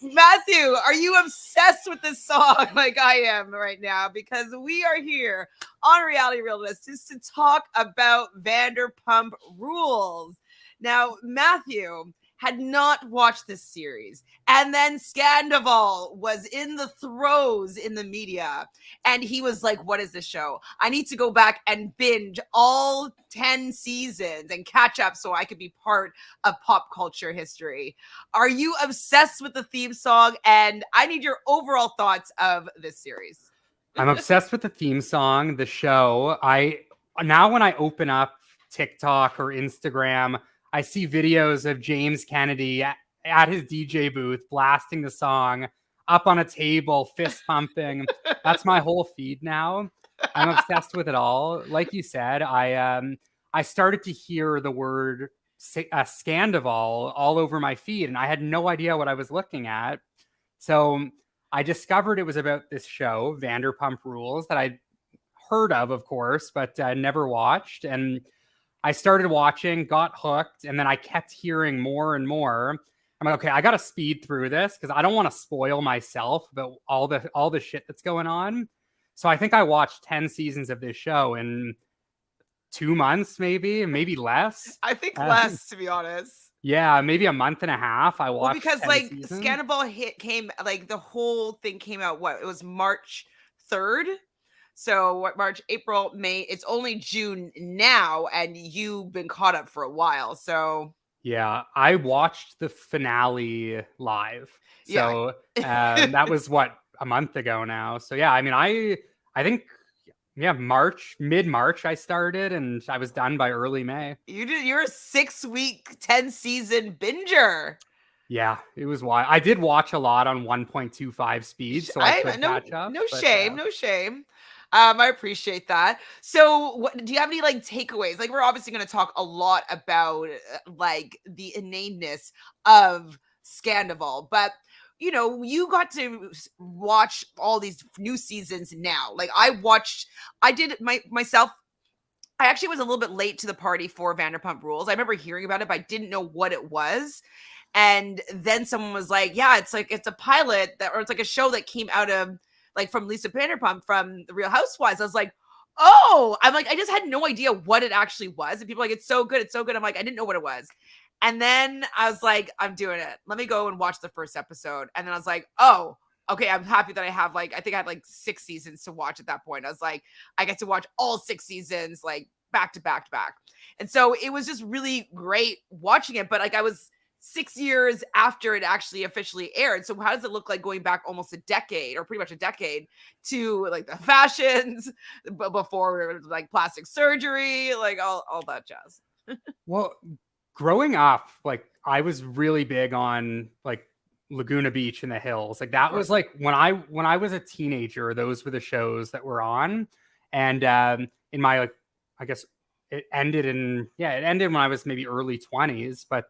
Matthew, are you obsessed with this song like I am right now? Because we are here on Reality Realness just to talk about Vanderpump Rules. Now, Matthew had not watched this series, and then Scandoval was in the throes in the media, and he was like, what is this show? I need to go back and binge all 10 seasons and catch up so I could be part of pop culture history. Are you obsessed with the theme song? And I need your overall thoughts of this series. I'm obsessed with the theme song, the show. Now when I open up TikTok or Instagram, I see videos of James Kennedy at his DJ booth blasting the song up on a table, fist pumping. That's my whole feed now. I'm obsessed with it all. Like you said, I started to hear the word Scandoval all over my feed, and I had no idea what I was looking at. So I discovered it was about this show, Vanderpump Rules, that I'd heard of course, but never watched. And I started watching, got hooked, and then I kept hearing more and more. I'm like, okay, I got to speed through this because I don't want to spoil myself about all the shit that's going on. So I think I watched 10 seasons of this show in 2 months, maybe less. I think less, to be honest. Yeah, maybe a month and a half. I watched because 10 like seasons. Scandoval came like the whole thing came out. What, it was March 3rd. So what, March, April, May, it's only June now, and you've been caught up for a while. So yeah, I watched the finale live. So that was what, a month ago now. So yeah, I mean, I think mid-March I started, and I was done by early May. You're a 6-week, 10-season binger. Yeah, it was wild. I did watch a lot on 1.25 speed, so I could catch up. No shame. I appreciate that. So do you have any like takeaways? Like, we're obviously going to talk a lot about like the inaneness of Scandoval, but you know, you got to watch all these new seasons now. Like I did myself. I actually was a little bit late to the party for Vanderpump Rules. I remember hearing about it, but I didn't know what it was. And then someone was like, yeah, it's a pilot or it's like a show that came out of like from Lisa Vanderpump from The Real Housewives. I was like, oh, I'm like, I just had no idea what it actually was. And people are like, it's so good. I'm like, I didn't know what it was. And then I was like, I'm doing it. Let me go and watch the first episode. And then I was like, oh, okay, I'm happy that I have I think I had 6 seasons to watch at that point. I was like, I get to watch all 6 seasons like back to back to back. And so it was just really great watching it. But I was 6 years after it actually officially aired. So how does it look like going back almost a decade or pretty much a decade to the fashions before plastic surgery, all that jazz? Well, growing up, I was really big on Laguna Beach and the Hills. That was when I was a teenager, those were the shows that were on. And in my I guess it ended when I was maybe early 20s, but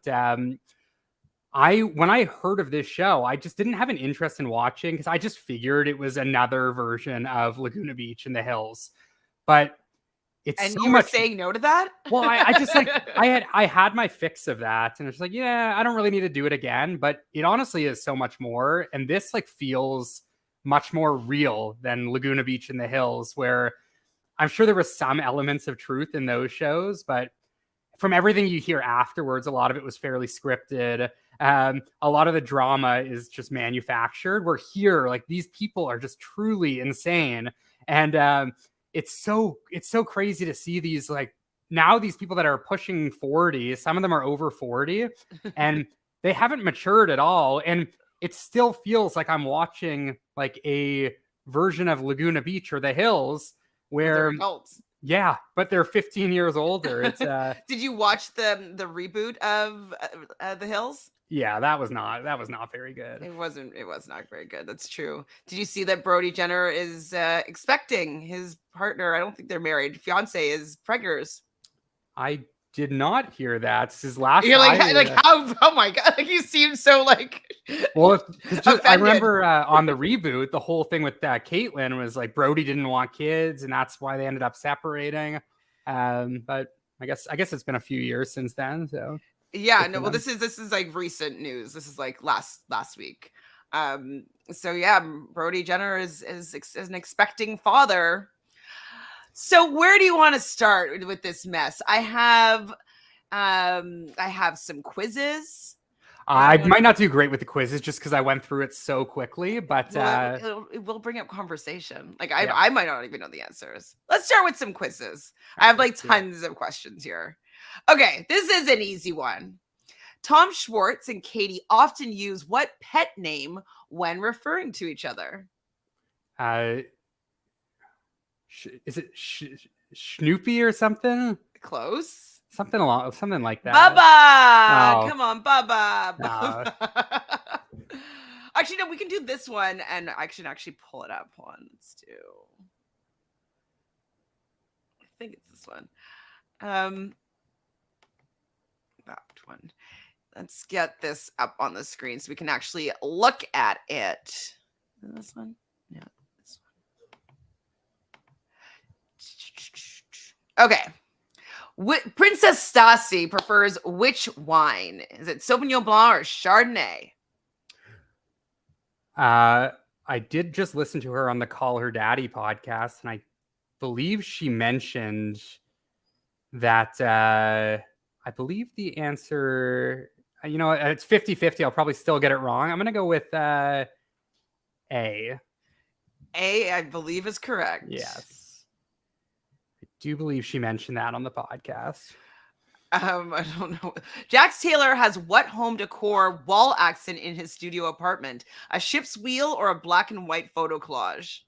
when I heard of this show, I just didn't have an interest in watching because I just figured it was another version of Laguna Beach and the Hills. But you were saying no to that? Well, I just I had my fix of that, and it's I don't really need to do it again. But it honestly is so much more, and this feels much more real than Laguna Beach and the Hills, where I'm sure there was some elements of truth in those shows, but from everything you hear afterwards, a lot of it was fairly scripted. A lot of the drama is just manufactured. We're here, these people are just truly insane, and it's so crazy to see these now these people that are pushing 40. Some of them are over 40, and they haven't matured at all. And it still feels like I'm watching a version of Laguna Beach or the Hills where they're adults. Yeah, but they're 15 years older. It's Did you watch the reboot of The Hills? Yeah, that was not very good. It was not very good. That's true. Did you see that Brody Jenner is expecting his partner? I don't think they're married. Fiance is preggers. I did not hear that. It's his last. You're how? Oh my god! You seem so Well, I remember on the reboot, the whole thing with Caitlyn was Brody didn't want kids, and that's why they ended up separating. But I guess it's been a few years since then. So Yeah, Good no, for well, them. this is like recent news. This is like last week. So yeah, Brody Jenner is an expecting father. So where do you want to start with this mess? I have some quizzes. I And might not do great with the quizzes just because I went through it so quickly, but well, it will bring up conversation. Like yeah. I might not even know the answers. Let's start with some quizzes. I All have right, like let's do it. tons of questions here. Okay, this is an easy one. Tom Schwartz and Katie often use what pet name when referring to each other? Uh, is it Snoopy or something? Close. Something like that. Bubba! Oh, Come on, Bubba! no. Bubba. Actually, no, we can do this one and I can actually pull it up. Hold on, let's do. I think it's this one. That one. Let's get this up on the screen so we can actually look at it. This one? Yeah, this one. Okay. Princess Stassi prefers which wine? Is it Sauvignon Blanc or Chardonnay? I did just listen to her on the Call Her Daddy podcast, and I believe she mentioned that I believe the answer, it's 50-50. I'll probably still get it wrong. I'm going to go with A. A, I believe, is correct. Yes. I do believe she mentioned that on the podcast. I don't know. Jax Taylor has what home decor wall accent in his studio apartment? A ship's wheel or a black and white photo collage?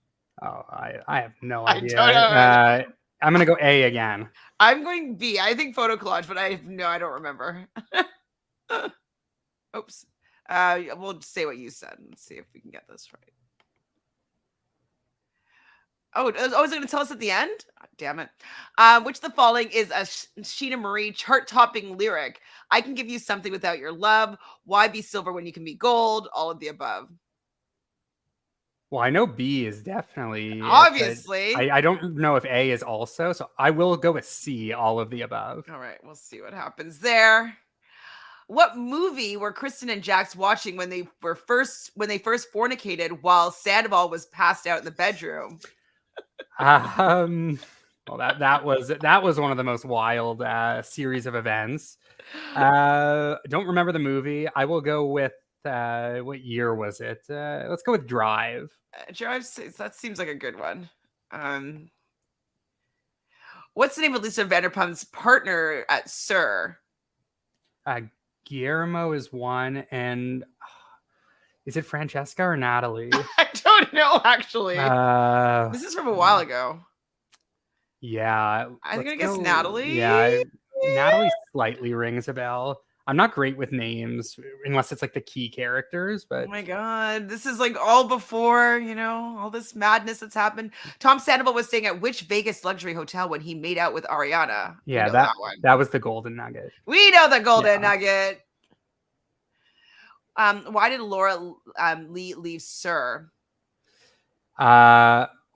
Oh, I have no I idea. don't know. I'm going to go A again. I'm going B. I think photo collage, but I don't remember. Oops. We'll say what you said and see if we can get this right. Oh, is it going to tell us at the end? Oh, damn it. Which of the following is a Sheena Marie chart-topping lyric? I can give you something without your love. Why be silver when you can be gold? All of the above. Well, I know B is definitely it, but Obviously. I don't know if A is also, so I will go with C, all of the above. All right, we'll see what happens there. What movie were Kristen and Jax watching when they first fornicated while Sandoval was passed out in the bedroom? Well, that was one of the most wild series of events. Don't remember the movie. I will go with what year was it? Let's go with Drive. Drive, that seems like a good one. What's the name of Lisa Vanderpump's partner at Sir? Guillermo is one, and is it Francesca or Natalie? I don't know, actually. This is from a while ago. Yeah, I'm gonna guess Natalie. Yeah, Natalie slightly rings a bell. I'm not great with names unless it's like the key characters, Oh but my god, this is like all before, all this madness that's happened. Tom Sandoval was staying at which Vegas luxury hotel when he made out with Ariana? yeah, We know that one. that was the Golden Nugget. We know the Golden Nugget. Why did Laura Lee leave Sir?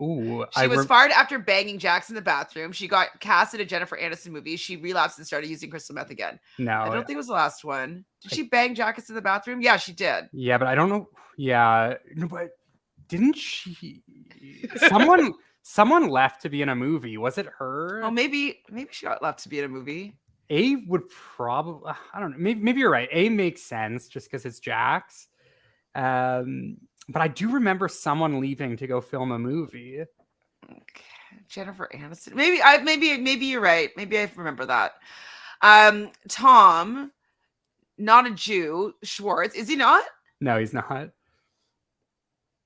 She was fired after banging Jax in the bathroom. She got cast in a Jennifer Aniston movie. She relapsed and started using crystal meth again. No, I don't think it was the last one. Did she bang Jax in the bathroom? Yeah, she did. Yeah, but I don't know. Yeah, no, but didn't she? Someone left to be in a movie. Was it her? Oh, maybe she got left to be in a movie. A would probably. I don't know. Maybe you're right. A makes sense just because it's Jax. But I do remember someone leaving to go film a movie. Okay. Jennifer Aniston. Maybe you're right. Maybe I remember that. Tom, not a Jew. Schwartz, is he not? No, he's not.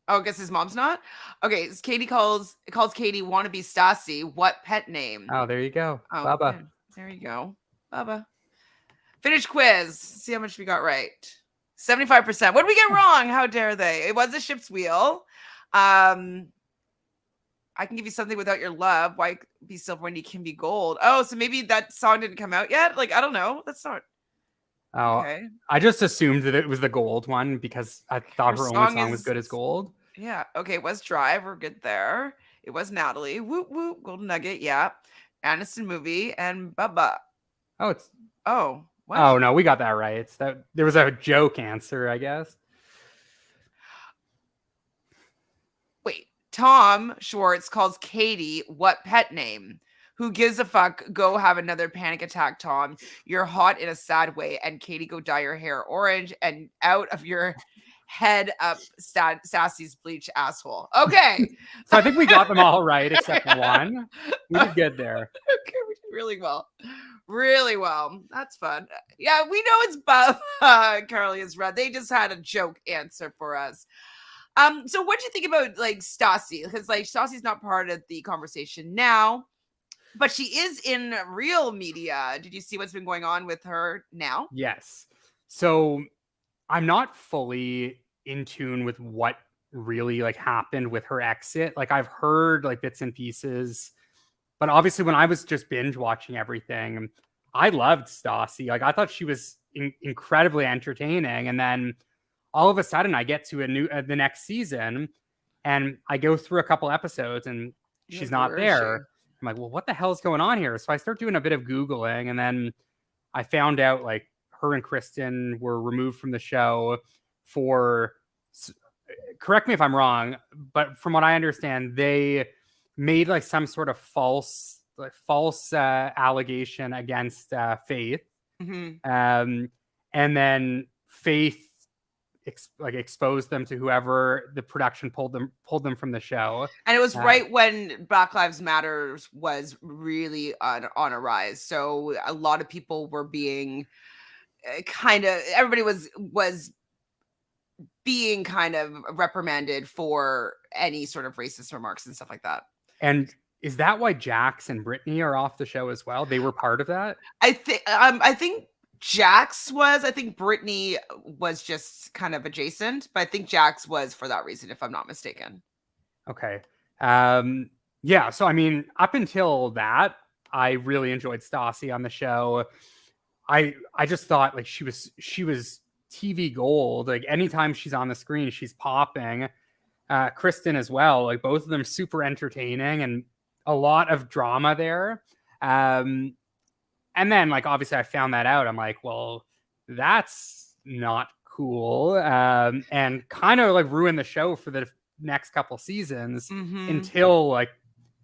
Oh, I guess his mom's not. Okay, Katie calls Katie wannabe Stassi. What pet name? Oh, there you go. Oh, Bubba. yeah, there you go. Bubba. Finish quiz. See how much we got right. 75%. What did we get wrong? How dare they? It was a ship's wheel. I can give you something without your love. Why be silver when you can be gold? Oh, so maybe that song didn't come out yet? Like, I don't know. That's not. Oh, okay. I just assumed that it was the gold one because I thought her only song was good as gold. Yeah. Okay. It was Drive. We're good there. It was Natalie. Whoop, whoop. Golden Nugget. Yeah. Aniston movie and Bubba. Oh, it's. Oh. What? Oh no, we got that right. That there was a joke answer, I guess. Wait. Tom Schwartz calls Katie what pet name? Who gives a fuck? Go have another panic attack, Tom. You're hot in a sad way. And Katie, go dye your hair orange and out of your head up Sassy's bleach asshole. Okay. So I think we got them all right except one. We did good there. Okay, we did really well. Really well. That's fun. Yeah, we know it's Bob Carly is red. They just had a joke answer for us. So what do you think about like Stassi? Because like Stassi's not part of the conversation now, but she is in real media. Did you see what's been going on with her now? Yes. So I'm not fully in tune with what really like happened with her exit. Like I've heard like bits and pieces, but obviously when I was just binge watching everything, I loved Stassi. Like I thought she was incredibly entertaining, and then all of a sudden I get to the next season, and I go through a couple episodes and You're she's like, not where is she? there. I'm like, well, what the hell is going on here? So I start doing a bit of Googling, and then I found out like her and Kristen were removed from the show for, correct me if I'm wrong, but from what I understand, they made like some sort of false allegation against Faith, Mm-hmm. and then Faith exposed them to whoever the production pulled them from the show. And it was Uh, right when Black Lives Matters was really on a rise. So a lot of people were being kind of, everybody was being kind of reprimanded for any sort of racist remarks and stuff like that. and is that why Jax and Brittany are off the show as well? They were part of that. I think Jax was. I think Brittany was just kind of adjacent, but I think Jax was for that reason, if I'm not mistaken. Okay. Yeah. So I mean, up until that, I really enjoyed Stassi on the show. I just thought like she was TV gold. Like anytime she's on the screen, she's popping. Kristen as well. Like both of them super entertaining and a lot of drama there. And then like obviously I found that out. I'm like, well, that's not cool. And kind of like ruined the show for the next couple seasons Mm-hmm. until like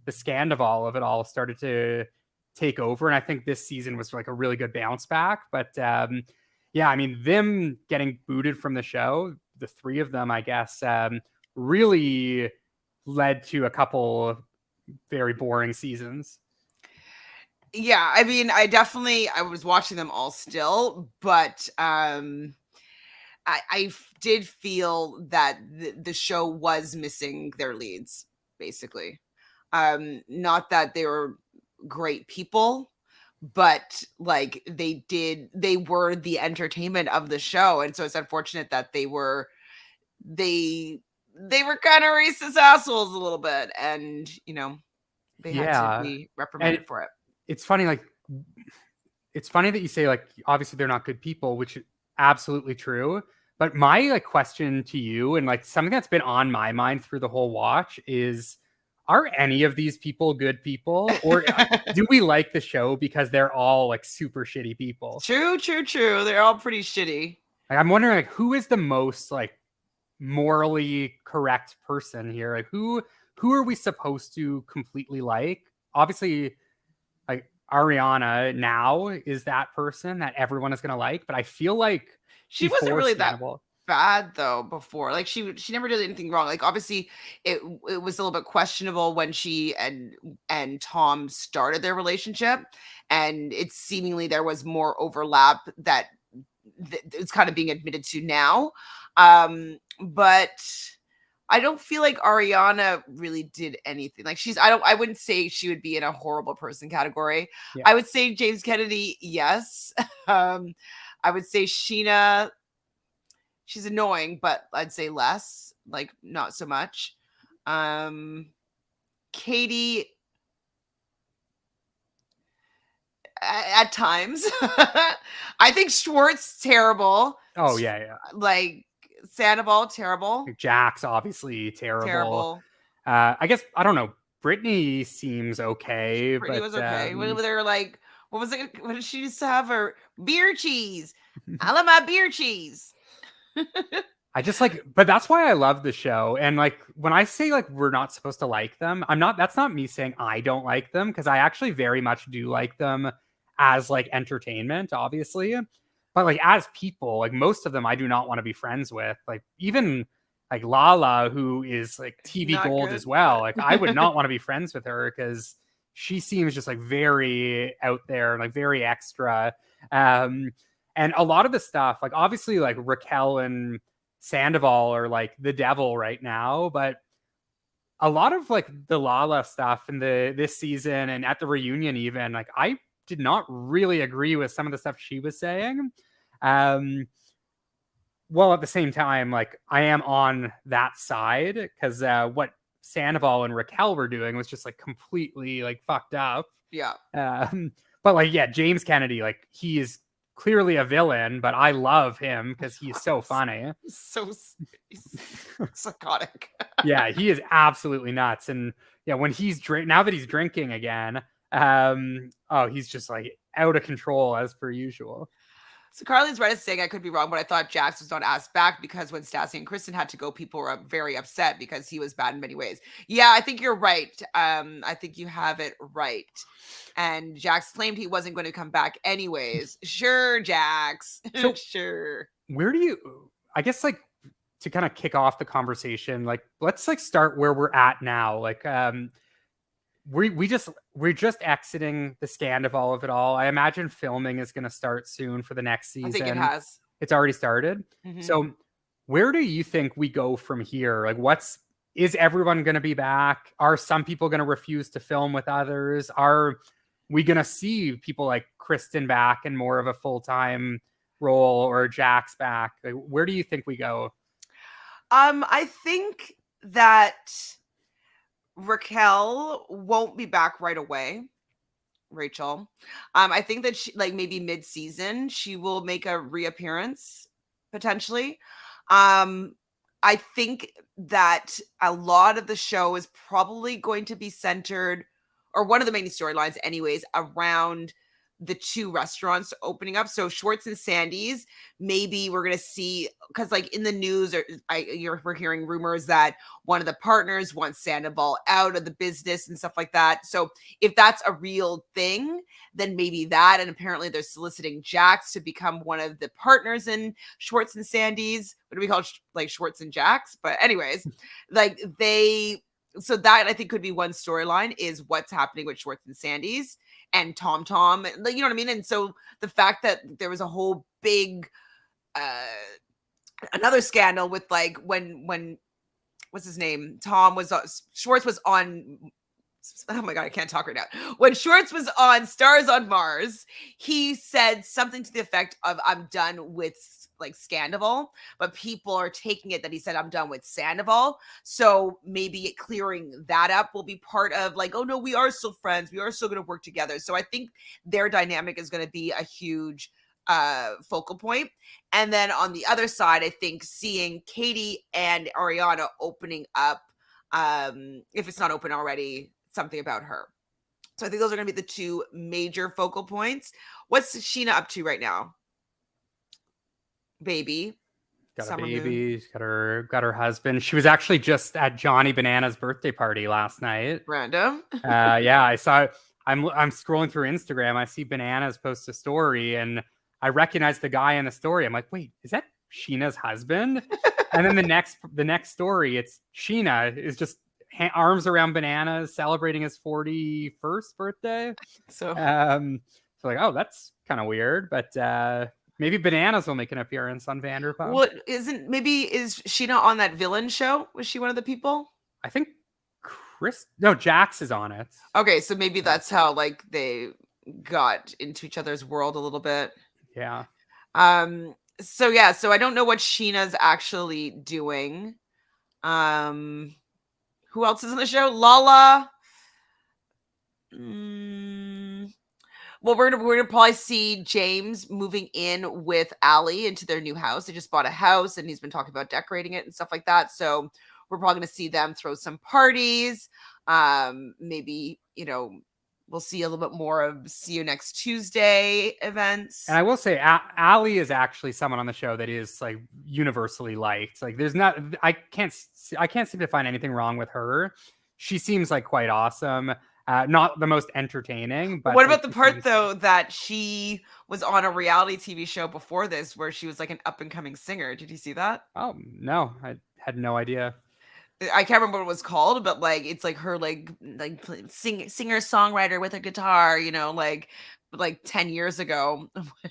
the Scandoval of it all started to take over. And I think this season was like a really good bounce back. But yeah, I mean, them getting booted from the show, the three of them, I guess, really led to a couple very boring seasons. Yeah, I mean, I was watching them all still, but I did feel that the show was missing their leads, basically. Not that they were great people, but like they were the entertainment of the show, and so it's unfortunate that they were kind of racist assholes a little bit, and they had to Yeah. be And reprimanded for it. it's funny, like, it's funny that you say, like, obviously they're not good people, which is absolutely true. But my like question to you, and like something that's been on my mind through the whole watch, is are any of these people good people? Or do we like the show because they're all like super shitty people? True, true, true. They're all pretty shitty. Like, I'm wondering like who is the most like morally correct person here? Like who are we supposed to completely like? Obviously, like Ariana now is that person that everyone is gonna like, but I feel like She wasn't before really that Scandoval, bad though before. Like she never did anything wrong. Like obviously it was a little bit questionable when she and Tom started their relationship, and it's seemingly there was more overlap that it's kind of being admitted to now. But I don't feel like Ariana really did anything. Like I wouldn't say she would be in a horrible person category. yeah, I would say James Kennedy, yes. um, I would say Sheena, she's annoying, but I'd say less, like not so much. Um, Katie, at times. I think Schwartz terrible. oh yeah, Like Sandoval terrible, yeah. Jax obviously terrible. terrible. I guess I don't know. Brittany seems okay, Brittany but was okay. When they were like What was it? What did she used to have? Her beer cheese. I love my beer cheese. I just like, but that's why I love the show. And like, when I say like we're not supposed to like them, that's not me saying I don't like them, because I actually very much do like them as like entertainment, obviously. But like as people, like most of them I do not want to be friends with. Like even like Lala, who is like TV Not gold as good, well. but Like I would not want to be friends with her because she seems just like very out there and like very extra. Um, and a lot of the stuff, like obviously like Raquel and Sandoval are like the devil right now, but a lot of like the Lala stuff in the this season and at the reunion, even like I did not really agree with some of the stuff she was saying. Um, well, at the same time, like I am on that side because what Sandoval and Raquel were doing was just like completely like fucked up. yeah. Um, but like, yeah, James Kennedy, like he is clearly a villain, but I love him because he's so funny. So psychotic. Yeah, he is absolutely nuts. And yeah, when he's now that he's drinking again, oh, he's just like out of control as per usual. So Carly's right as saying I could be wrong, but I thought Jax was not asked back because when Stassi and Kristen had to go, people were very upset because he was bad in many ways. Yeah, I think you're right. I think you have it right. And Jax claimed he wasn't going to come back anyways. Sure, Jax. So sure. where do you? I guess like to kind of kick off the conversation, like let's like start where we're at now. Like we're just exiting the Scandoval of it all. I imagine filming is going to start soon for the next season. I think it has. It's already started. Mm-hmm. So where do you think we go from here? Like is everyone going to be back? Are some people going to refuse to film with others? Are we going to see people like Kristen back in more of a full-time role, or Jax back? Like, where do you think we go? I think that Raquel won't be back right away. Rachel. I think that she, like maybe mid-season, she will make a reappearance potentially. I think that a lot of the show is probably going to be centered, or one of the main storylines, anyways, around the two restaurants opening up. So Schwartz and Sandy's, maybe we're gonna see, because like in the news, or we're hearing rumors that one of the partners wants Sandoval out of the business and stuff like that. So if that's a real thing, then maybe that. And apparently they're soliciting Jax to become one of the partners in Schwartz and Sandy's. What do we call like Schwartz and Jax? But anyways, like so that I think could be one storyline, is what's happening with Schwartz and Sandy's and Tom, like, you know what I mean? And so the fact that there was a whole big another scandal with like when what's his name? Schwartz was on, oh my God, I can't talk right now. When Schwartz was on Stars on Mars, he said something to the effect of, I'm done with like Scandoval, but people are taking it that he said, I'm done with Sandoval. So maybe clearing that up will be part of like, oh no, we are still friends. We are still going to work together. So I think their dynamic is going to be a huge focal point. And then on the other side, I think seeing Katie and Ariana opening up, if it's not open already, something about her. So I think those are going to be the two major focal points. What's Sheena up to right now? Baby. Got Summer a baby. Moon. She's got her husband. She was actually just at Johnny Banana's birthday party last night. Random. Yeah, I saw. I'm scrolling through Instagram. I see Bananas post a story, and I recognize the guy in the story. I'm like, wait, is that Sheena's husband? And then the next story, it's Sheena is just arms around Bananas celebrating his 41st birthday. So like, oh, that's kind of weird, but maybe Bananas will make an appearance on Vanderpump. What is Sheena on that villain show? Was she one of the people? I think Jax is on it. Okay, so maybe that's how like they got into each other's world a little bit. Yeah. So yeah, so I don't know what Sheena's actually doing. Who else is in the show? Lala. Well, we're gonna probably see James moving in with Allie into their new house. They just bought a house, and he's been talking about decorating it and stuff like that. So we're probably gonna see them throw some parties. Maybe we'll see a little bit more of See You Next Tuesday events. And I will say, Ali is actually someone on the show that is like universally liked. Like, there's not, I can't seem to find anything wrong with her. She seems like quite awesome. Not the most entertaining, but what like, about the part though that she was on a reality TV show before this, where she was like an up and coming singer? Did you see that? Oh no, I had no idea. I can't remember what it was called, but like it's like her singer songwriter with a guitar, like 10 years ago.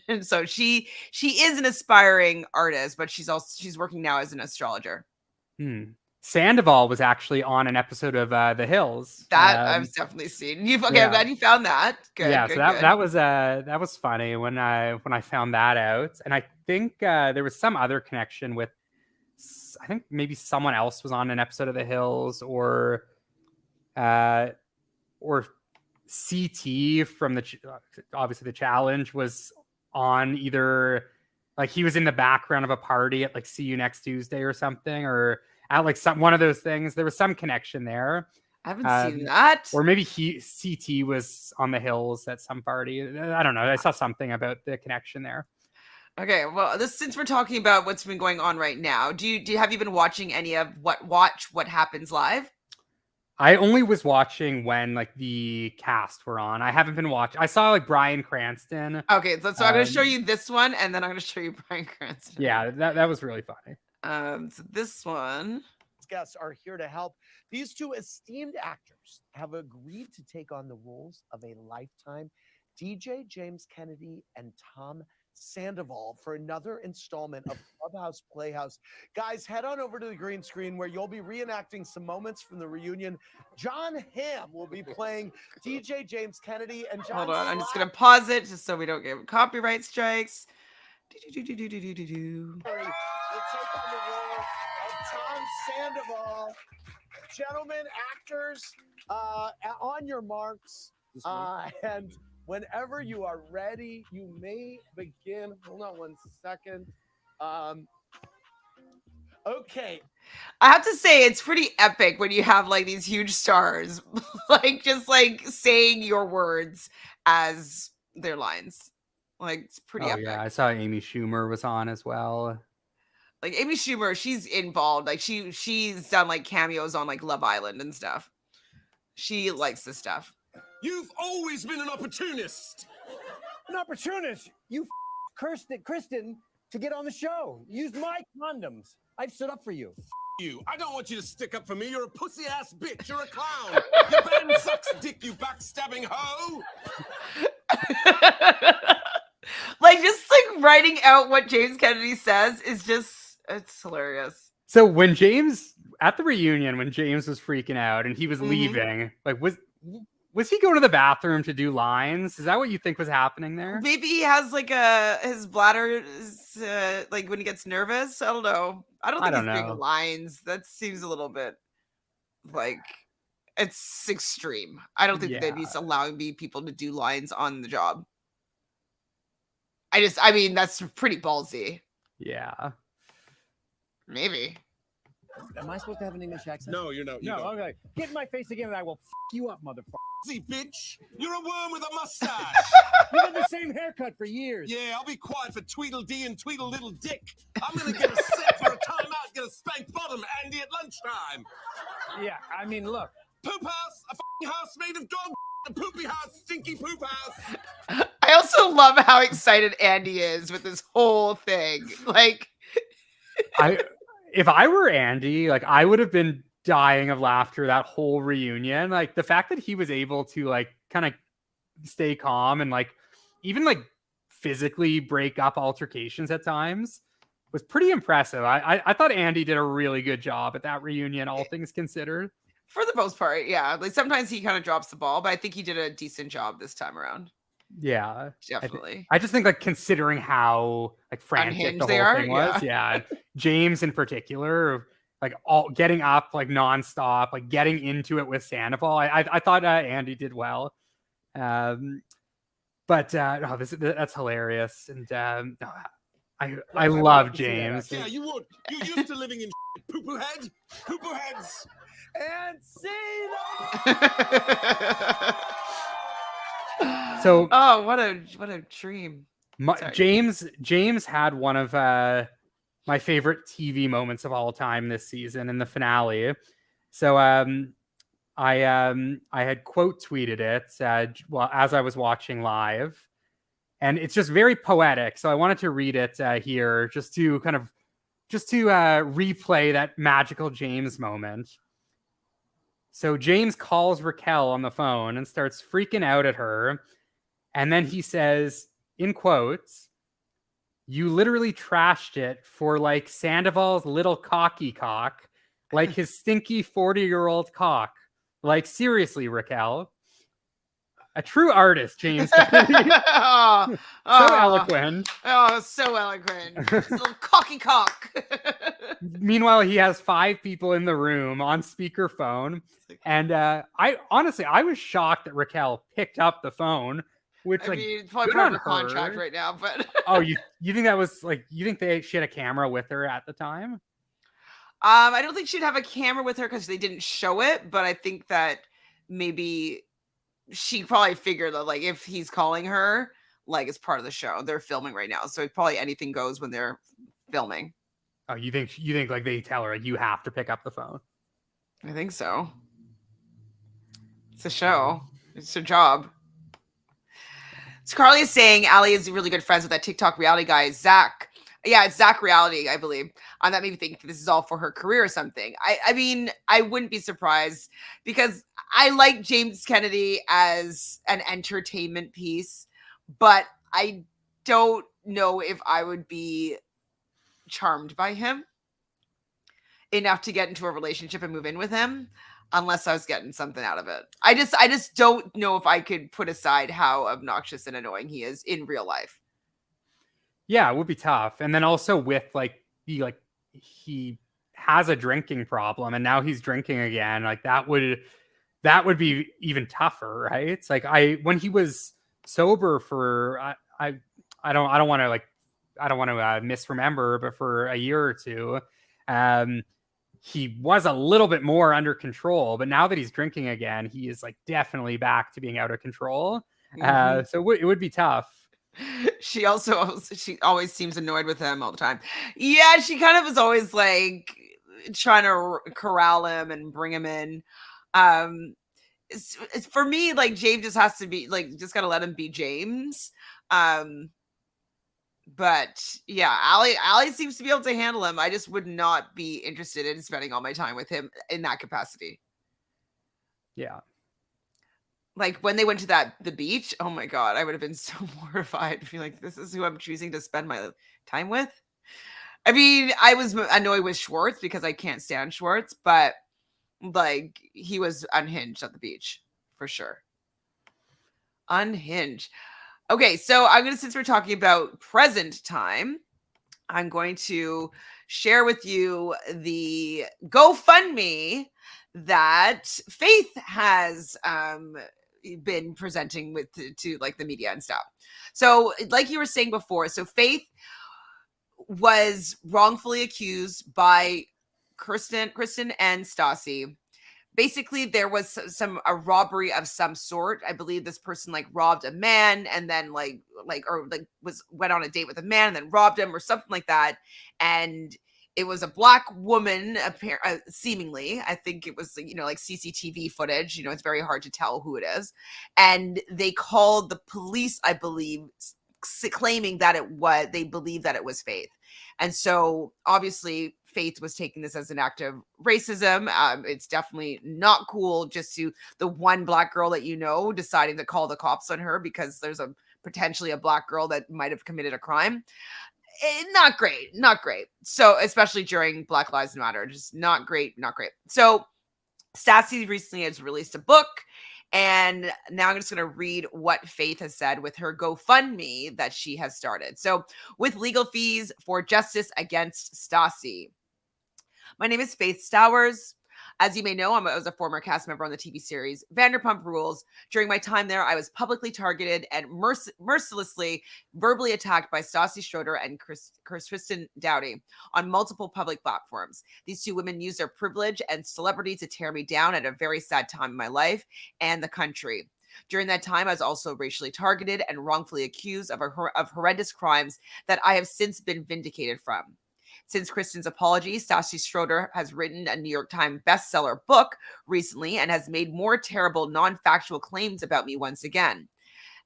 And so she is an aspiring artist, but she's working now as an astrologer. Sandoval was actually on an episode of The Hills. That I've definitely seen. I'm yeah. glad you found that. Good. Yeah, good, so good. that was funny when I found that out, and I think there was some other connection with. I think maybe someone else was on an episode of The Hills, or CT from obviously the challenge was on either, like, he was in the background of a party at like See You Next Tuesday or something, or at like one of those things. There was some connection there. I haven't seen that. Or maybe CT was on The Hills at some party. I don't know. I saw something about the connection there. Okay, well, since we're talking about what's been going on right now, have you been watching any of What Happens Live? I only was watching when like the cast were on. I haven't been watching. I saw like Bryan Cranston. Okay, so I'm going to show you this one, and then I'm going to show you Bryan Cranston. Yeah, that was really funny. So this one. Guests are here to help. These two esteemed actors have agreed to take on the roles of a lifetime, DJ James Kennedy and Tom Sandoval, for another installment of Clubhouse Playhouse. Guys, head on over to the green screen where you'll be reenacting some moments from the reunion. John Hamm will be playing DJ James Kennedy, and John. Hold on, I'm just gonna pause it just so we don't get copyright strikes. We'll take on the role of Tom Sandoval. Gentlemen, actors, on your marks, and whenever you are ready, you may begin. Hold on one second. Okay. I have to say, it's pretty epic when you have like these huge stars, like just like saying your words as their lines. Like, it's pretty epic. Yeah, I saw Amy Schumer was on as well. Like, Amy Schumer, she's involved. Like, she's done like cameos on like Love Island and stuff. She likes this stuff. You've always been an opportunist. An opportunist? You cursed at Kristen to get on the show. Used my condoms. I've stood up for you. You. I don't want you to stick up for me. You're a pussy-ass bitch. You're a clown. Your band sucks dick, you backstabbing hoe. Like, just like writing out what James Kennedy says is just, it's hilarious. So when James, at the reunion, when James was freaking out and he was leaving, like, was he going to the bathroom to do lines? Is that what you think was happening there? Maybe he has like his bladder is like when he gets nervous. I don't know. I don't think he's doing lines. That seems a little bit like it's extreme. I don't think they'd be allowing people to do lines on the job. I mean, that's pretty ballsy. Yeah. Maybe. Am I supposed to have an English accent? No, you're not. No, okay. Get in my face again and I will f you up, motherfucker. See, bitch, you're a worm with a mustache. You've had the same haircut for years. Yeah, I'll be quiet for Tweedledee and Tweedle Dick. I'm gonna get a set for a timeout, get a spanked bottom, Andy, at lunchtime. Yeah, I mean, look. Poop house, a f***ing house made of dog, a poopy house, stinky poop house. I also love how excited Andy is with this whole thing. Like, if I were Andy, like, I would have been dying of laughter that whole reunion. Like, the fact that he was able to like kind of stay calm and like even like physically break up altercations at times was pretty impressive. I thought Andy did a really good job at that reunion, all things considered. For the most part, yeah. Like, sometimes he kind of drops the ball, but I think he did a decent job this time around. Yeah, definitely. I just think, like, considering how like frantic the whole thing was, yeah. James in particular, like, all getting up like nonstop, like getting into it with Sandoval. I thought Andy did well, but that's hilarious, and I love James. Yeah, you would. You're used to living in poo-poo heads, and see So Oh, what a dream. Sorry. James had one of my favorite TV moments of all time this season in the finale. So I had quote tweeted it as I was watching live, and it's just very poetic. So I wanted to read it here just to replay that magical James moment. So James calls Raquel on the phone and starts freaking out at her, and then he says, in quotes, "You literally trashed it for like Sandoval's little cocky cock, like his stinky 40-year-old cock. Like, seriously, Raquel." A true artist, James Kennedy. Oh, So eloquent. Oh, so eloquent. His little cocky cock. Meanwhile, he has 5 people in the room on speakerphone. And I was shocked that Raquel picked up the phone, which I mean, it's probably good part on of her contract her. right now, but Oh, you think that was you think she had a camera with her at the time? I don't think she'd have a camera with her because they didn't show it, but I think that maybe she probably figured that like if he's calling her, like it's part of the show. They're filming right now, so probably anything goes when they're filming. Oh, you think like they tell her like, you have to pick up the phone? I think so. It's a show. It's a job. So Carly is saying Allie is really good friends with that TikTok reality guy, Zach. Yeah, it's Zach Reality, I believe. That made me think this is all for her career or something. I mean, I wouldn't be surprised because I like James Kennedy as an entertainment piece, but I don't know if I would be charmed by him enough to get into a relationship and move in with him unless I was getting something out of it. I just don't know if I could put aside how obnoxious and annoying he is in real life. Yeah, it would be tough. And then also with he has a drinking problem and now he's drinking again. Like that would be even tougher, right? It's like when he was sober for I don't want to misremember, but for a year or two, he was a little bit more under control. But now that he's drinking again, he is like definitely back to being out of control. Mhm. So it would be tough. She always seems annoyed with him all the time. Yeah, she kind of is always like trying to corral him and bring him in. It's for me, like James just has to be like, just gotta let him be James. But yeah, Allie seems to be able to handle him. I just would not be interested in spending all my time with him in that capacity. Yeah. Like when they went to the beach, oh my god, I would have been so mortified to be like, this is who I'm choosing to spend my time with. I mean, I was annoyed with Schwartz because I can't stand Schwartz, but like he was unhinged at the beach for sure. Unhinged. Okay, so since we're talking about present time, I'm going to share with you the GoFundMe that Faith has been presenting to like the media and stuff. So like you were saying before, so Faith was wrongfully accused by Kristen and Stassi. Basically, there was a robbery of some sort. I believe this person like robbed a man and then went on a date with a man and then robbed him or something like that. And it was a black woman, seemingly. I think it was, like CCTV footage. It's very hard to tell who it is. And they called the police, I believe, claiming that they believe that it was Faith. And so obviously Faith was taking this as an act of racism. It's definitely not cool just to the one black girl that deciding to call the cops on her because there's potentially a black girl that might have committed a crime. Not great. So especially during Black Lives Matter, just not great. So Stassi recently has released a book. And now I'm just going to read what Faith has said with her GoFundMe that she has started. So, with legal fees for justice against Stassi. My name is Faith Stowers. As you may know, I was a former cast member on the TV series Vanderpump Rules. During my time there, I was publicly targeted and mercilessly verbally attacked by Stassi Schroeder and Kristen Dowdy on multiple public platforms. These two women used their privilege and celebrity to tear me down at a very sad time in my life and the country. During that time, I was also racially targeted and wrongfully accused of horrendous crimes that I have since been vindicated from. Since Kristen's apology, Stassi Schroeder has written a New York Times bestseller book recently and has made more terrible, non-factual claims about me once again.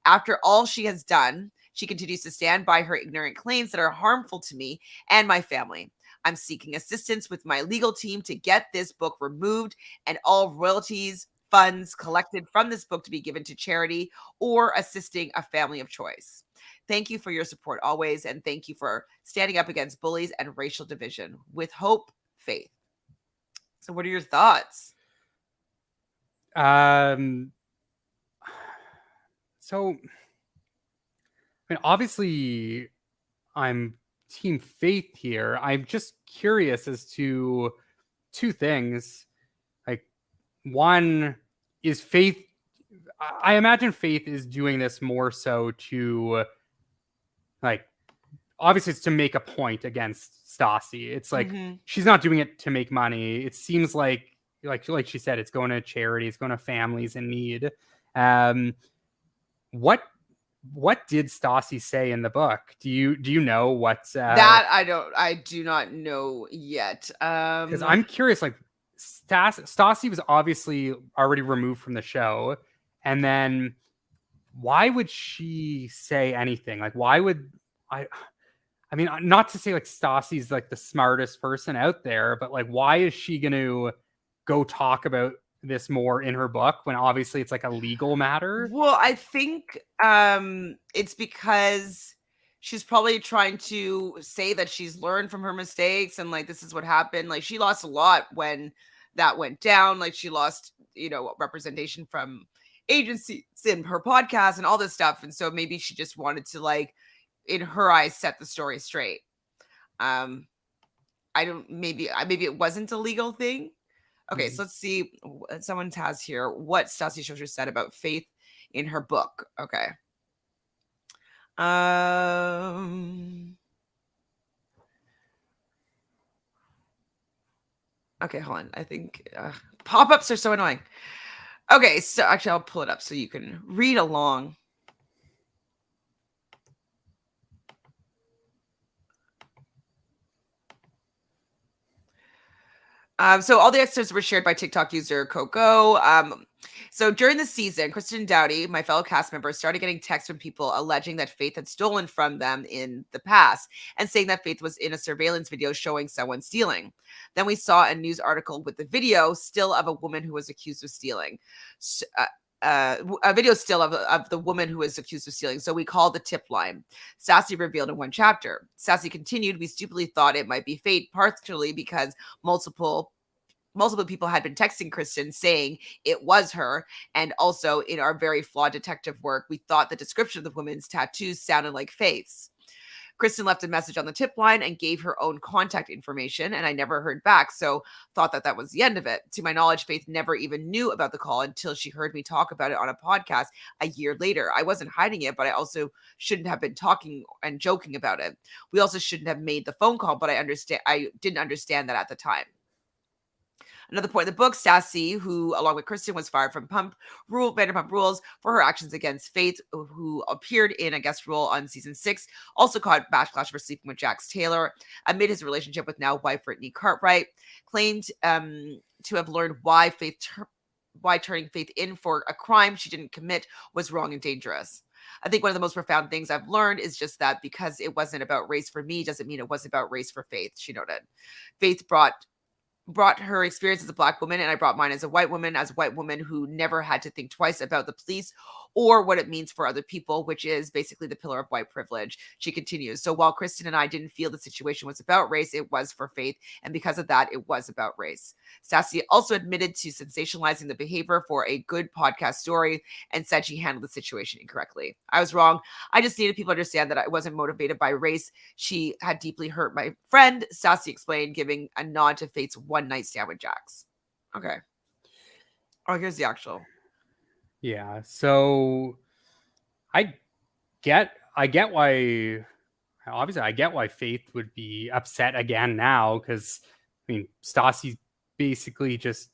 After all she has done, she continues to stand by her ignorant claims that are harmful to me and my family. I'm seeking assistance with my legal team to get this book removed and all royalties, funds collected from this book to be given to charity or assisting a family of choice. Thank you for your support always, and thank you for standing up against bullies and racial division. With hope, Faith. So what are your thoughts? So, I mean, obviously, I'm Team Faith here. I'm just curious as to two things. Like, one is Faith. I imagine Faith is doing this more so to, like, obviously it's to make a point against Stassi. It's like she's not doing it to make money. It seems like she said, it's going to charity, it's going to families in need. What did Stassi say in the book? Do you know what that I do not know yet. Because I'm curious, like Stassi was obviously already removed from the show, and then why would she say anything? Like, why would I mean, not to say like Stassi's like the smartest person out there, but like, why is she going to go talk about this more in her book when obviously it's like a legal matter? Well, I think it's because she's probably trying to say that she's learned from her mistakes and like this is what happened. Like she lost a lot when that went down. Like she lost, representation from agencies in her podcast and all this stuff. And so maybe she just wanted to like, in her eyes, set the story straight. Maybe it wasn't a legal thing. Okay, so let's see. Someone has here what Stassi Schroeder said about Faith in her book. Okay. Okay, hold on. I think pop-ups are so annoying. Okay, so actually I'll pull it up so you can read along. So all the extras were shared by TikTok user Coco. So during the season, Kristen Dowdy, my fellow cast member, started getting texts from people alleging that Faith had stolen from them in the past and saying that Faith was in a surveillance video showing someone stealing. Then we saw a news article with the video still of a woman who was accused of stealing. A video still of the woman who was accused of stealing. So we called the tip line. Stassi revealed in one chapter. Stassi continued, we stupidly thought it might be Faith, partially because multiple people had been texting Kristen saying it was her. And also in our very flawed detective work, we thought the description of the woman's tattoos sounded like Faith's. Kristen left a message on the tip line and gave her own contact information, and I never heard back, so thought that was the end of it. To my knowledge, Faith never even knew about the call until she heard me talk about it on a podcast a year later. I wasn't hiding it, but I also shouldn't have been talking and joking about it. We also shouldn't have made the phone call, but I didn't understand that at the time. Another point in the book, Stassi, who along with Kristen was fired from Vanderpump Rules for her actions against Faith, who appeared in a guest role on season 6, also caught backlash for sleeping with Jax Taylor amid his relationship with now wife Brittany Cartwright, claimed to have learned why turning Faith in for a crime she didn't commit was wrong and dangerous. I think one of the most profound things I've learned is just that because it wasn't about race for me doesn't mean it was about race for Faith, she noted. Faith brought her experience as a Black woman, and I brought mine as a white woman who never had to think twice about the police or what it means for other people, which is basically the pillar of white privilege. She continues. So while Kristen and I didn't feel the situation was about race, it was for Faith. And because of that, it was about race. Stassi also admitted to sensationalizing the behavior for a good podcast story and said she handled the situation incorrectly. I was wrong. I just needed people to understand that I wasn't motivated by race. She had deeply hurt my friend, Stassi explained, giving a nod to Faith's one night stand with Jax. Okay. Oh, here's the actual. Yeah. So I get why, obviously I get why Faith would be upset again now, because I mean Stassi's basically just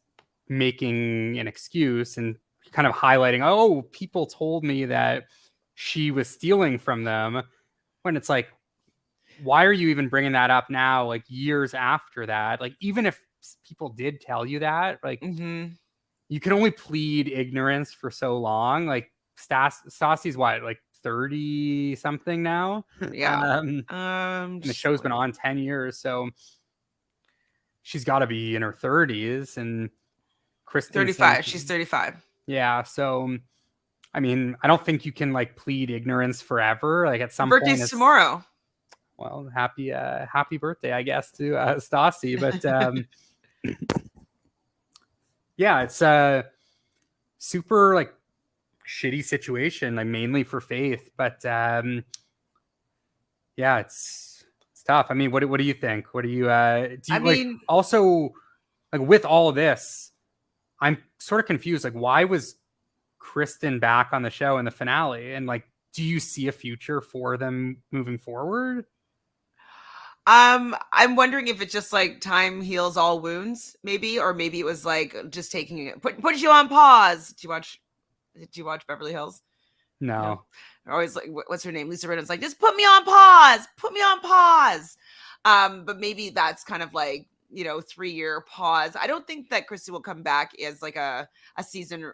making an excuse, and kind of highlighting, oh, people told me that she was stealing from them, when it's like, why are you even bringing that up now, like years after that? Like, even if people did tell you that, like, you can only plead ignorance for so long. Like, Stassi's what, like 30 something now? Yeah. And the show's been on 10 years, so she's got to be in her 30s, and Kristen 35. She's 35. Yeah, so I mean, I don't think you can like plead ignorance forever. Like, at Her some point, birthday's it's, tomorrow. well, happy birthday, I guess, to Stassi. But yeah, it's a super like shitty situation, like mainly for Faith. But yeah, it's tough. I mean, what do you think? What do you I like? mean, Also, like, with all of this, I'm sort of confused. Like, why was Kristen back on the show in the finale? And like, do you see a future for them moving forward? I'm wondering if it's just like time heals all wounds, maybe, or maybe it was like just taking it, put you on pause. Did you watch Beverly Hills? No. They're always like, what's her name? Lisa Rinna's like, just put me on pause. Put me on pause. But maybe that's kind of like, 3-year pause. I don't think that Kristen will come back as like a season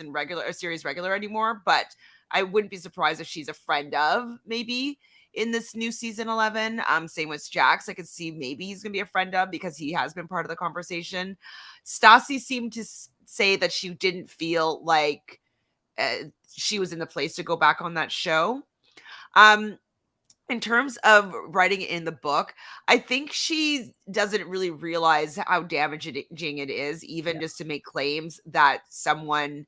regular, or series regular anymore, but I wouldn't be surprised if she's a friend of maybe in this new season 11. Same with Jax. I could see maybe he's gonna be a friend of, because he has been part of the conversation. Stassi seemed to say that she didn't feel like she was in the place to go back on that show. In terms of writing it in the book, I think she doesn't really realize how damaging it is, even just to make claims that someone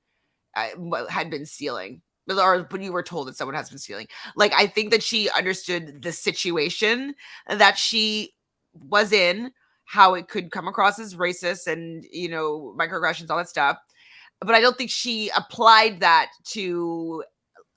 had been stealing, or when you were told that someone has been stealing. Like, I think that she understood the situation that she was in, how it could come across as racist and, microaggressions, all that stuff. But I don't think she applied that to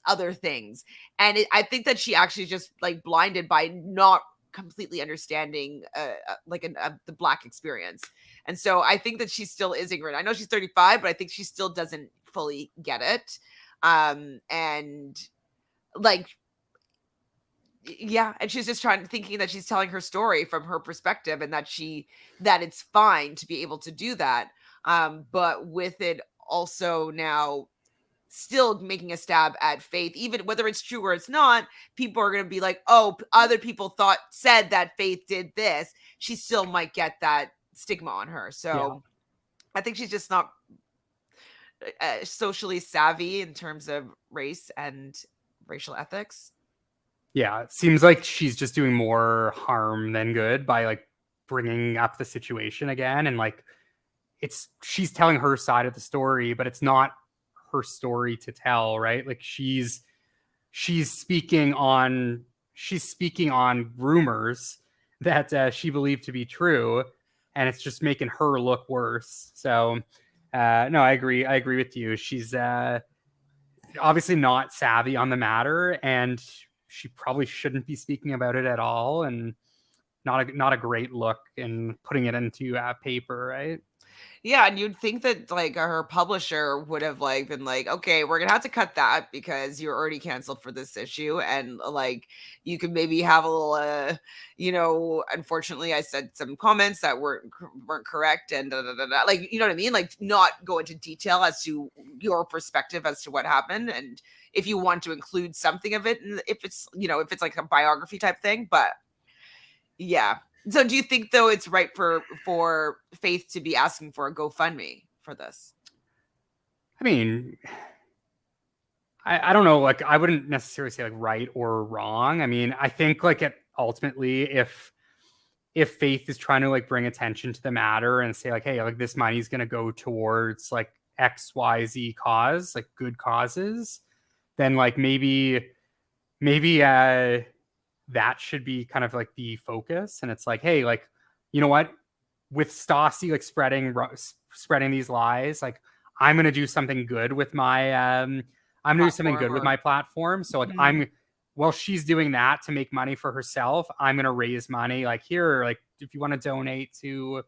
other things. And I think that she actually just like blinded by not completely understanding the Black experience. And so I think that she still is ignorant. I know she's 35, but I think she still doesn't fully get it. And like, yeah, and she's just thinking that she's telling her story from her perspective, and that it's fine to be able to do that. But with it also now still making a stab at Faith, even whether it's true or it's not, people are going to be like, oh, other people said that Faith did this. She still might get that stigma on her. So I think she's just not socially savvy in terms of race and racial ethics. Yeah, it seems like she's just doing more harm than good by like bringing up the situation again. And like, she's telling her side of the story, but it's not her story to tell, right? Like, she's speaking on rumors that she believed to be true, and it's just making her look worse. So no, I agree with you. She's obviously not savvy on the matter, and she probably shouldn't be speaking about it at all, and not a great look in putting it into paper, right? Yeah, and you'd think that like her publisher would have like been like, okay, we're gonna have to cut that because you're already canceled for this issue, and like you could maybe have a little, unfortunately, I said some comments that weren't correct, and like, you know what I mean, like not go into detail as to your perspective as to what happened, and if you want to include something of it, and if it's like a biography type thing, but yeah. So do you think though it's right for Faith to be asking for a GoFundMe for this? I mean, I don't know, like, I wouldn't necessarily say like right or wrong. I mean, I think like ultimately, if Faith is trying to like bring attention to the matter and say like, hey, like this money is going to go towards like XYZ cause, like good causes, then like maybe that should be kind of like the focus. And it's like, hey, like, you know what, with Stassi like spreading these lies, like I'm gonna do something good with my platform. So like while she's doing that to make money for herself, I'm gonna raise money. Like, here, like if you want to donate to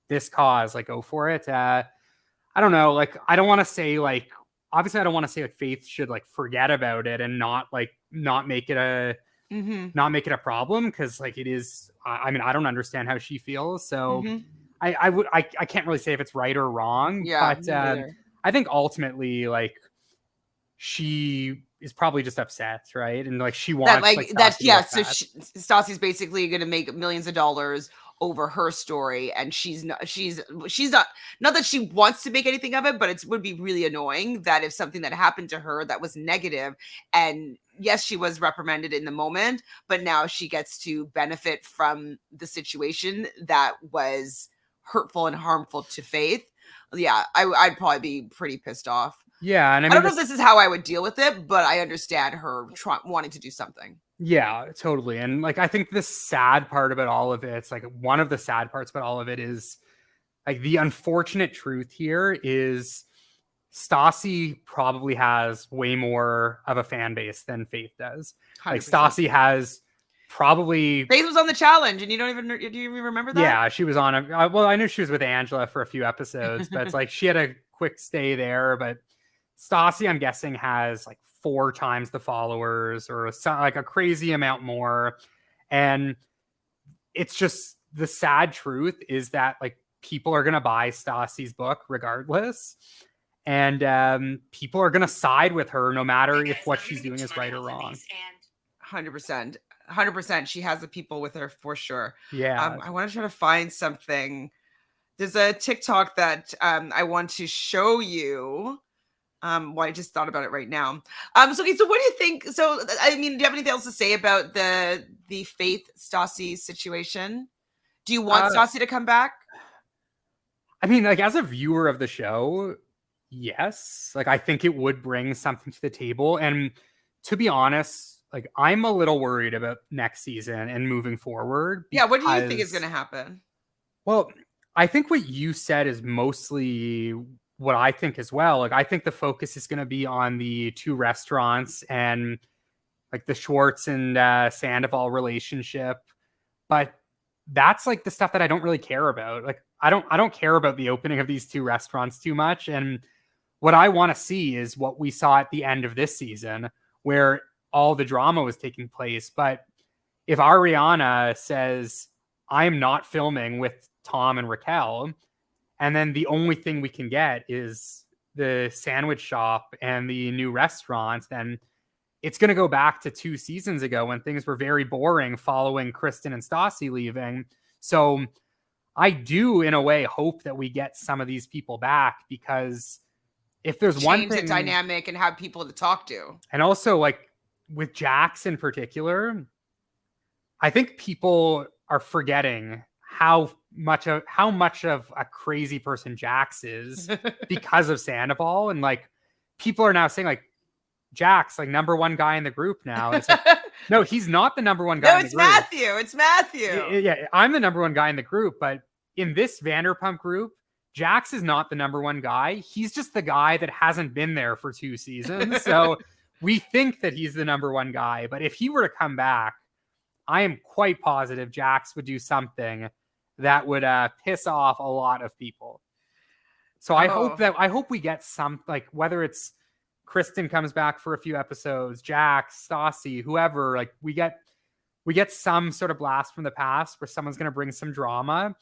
this cause, like go for it. I don't know, like, I don't want to say like, obviously I don't want to say like Faith should like forget about it and not make it a problem, because like it is, I mean, I don't understand how she feels, so I can't really say if it's right or wrong, Yeah, but me neither. I think ultimately like she is probably just upset, right? And like she That wants like like that Stassi to yeah, look so bad. Stassi's basically gonna make millions of dollars over her story, and she's not that she wants to make anything of it, but it would be really annoying that if something that happened to her that was negative, and yes, she was reprimanded in the moment, but now she gets to benefit from the situation that was hurtful and harmful to Faith. Yeah, I'd probably be pretty pissed off. Yeah, and I I mean don't know if this, this is how I would deal with it, but I understand her wanting to do something. yeah, totally. And like I think the sad part about all of it, it's like one of the sad parts about all of it is like the unfortunate truth here is Stassi probably has way more of a fan base than Faith does. Like 100%. Stassi has probably, Faith was on the challenge, and do you even remember that? yeah, she was on a, well, I knew she was with Angela for a few episodes, but it's like she had a quick stay there. But Stassi, I'm guessing, has like 4 times the followers or like a crazy amount more. And it's just the sad truth is that like people are going to buy Stassi's book regardless. And people are going to side with her no matter if what she's doing is right or wrong. 100%. 100%. She has the people with her for sure. Yeah. I want to try to find something. There's a TikTok that I want to show you. Well, I just thought about it right now. So okay, so what do you think? So I mean, do you have anything else to say about the Faith Stassi situation? Do you want Stassi to come back? I mean, like as a viewer of the show, yes. Like I think it would bring something to the table. And to be honest, like I'm a little worried about next season and moving forward. Yeah, what do you think is going to happen? Well, I think what you said is mostly what I think as well. Like I think the focus is going to be on the 2 restaurants and like the Schwartz and Sandoval relationship. But that's like the stuff that I don't really care about. Like I don't care about the opening of these 2 restaurants too much. And what I want to see is what we saw at the end of this season where all the drama was taking place. But if Ariana says, I'm not filming with Tom and Raquel, and then the only thing we can get is the sandwich shop and the new restaurant, then it's going to go back to 2 seasons ago when things were very boring following Kristen and Stassi leaving. So I do, in a way, hope that we get some of these people back, because if there's one thing, change the dynamic and have people to talk to. And also like with Jax in particular, I think people are forgetting how much of a crazy person Jax is because of Sandoval. And like people are now saying like Jax, like number 1 guy in the group now. It's like, no, he's not the number 1 guy. No, it's Matthew. It's Matthew. Yeah, I'm the number 1 guy in the group, but in this Vanderpump group, Jax is not the number 1 guy. He's just the guy that hasn't been there for 2 seasons. So we think that he's the number 1 guy, but if he were to come back, I am quite positive Jax would do something that would piss off a lot of people. So I hope we get some, like whether it's Kristen comes back for a few episodes, Jax, Stassi, whoever, like we get some sort of blast from the past where someone's going to bring some drama.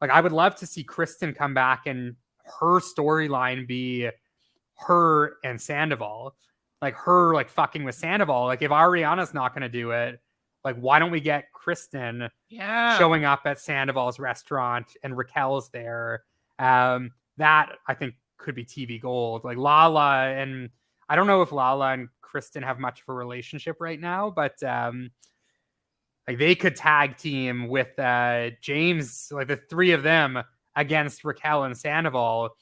Like I would love to see Kristen come back and her storyline be her and Sandoval, like her like fucking with Sandoval. Like if Ariana's not going to do it, like why don't we get Kristen showing up at Sandoval's restaurant and Raquel's there? That I think could be TV gold. Like Lala, and I don't know if Lala and Kristen have much of a relationship right now, but like they could tag team with James, like the 3 of them against Raquel and Sandoval.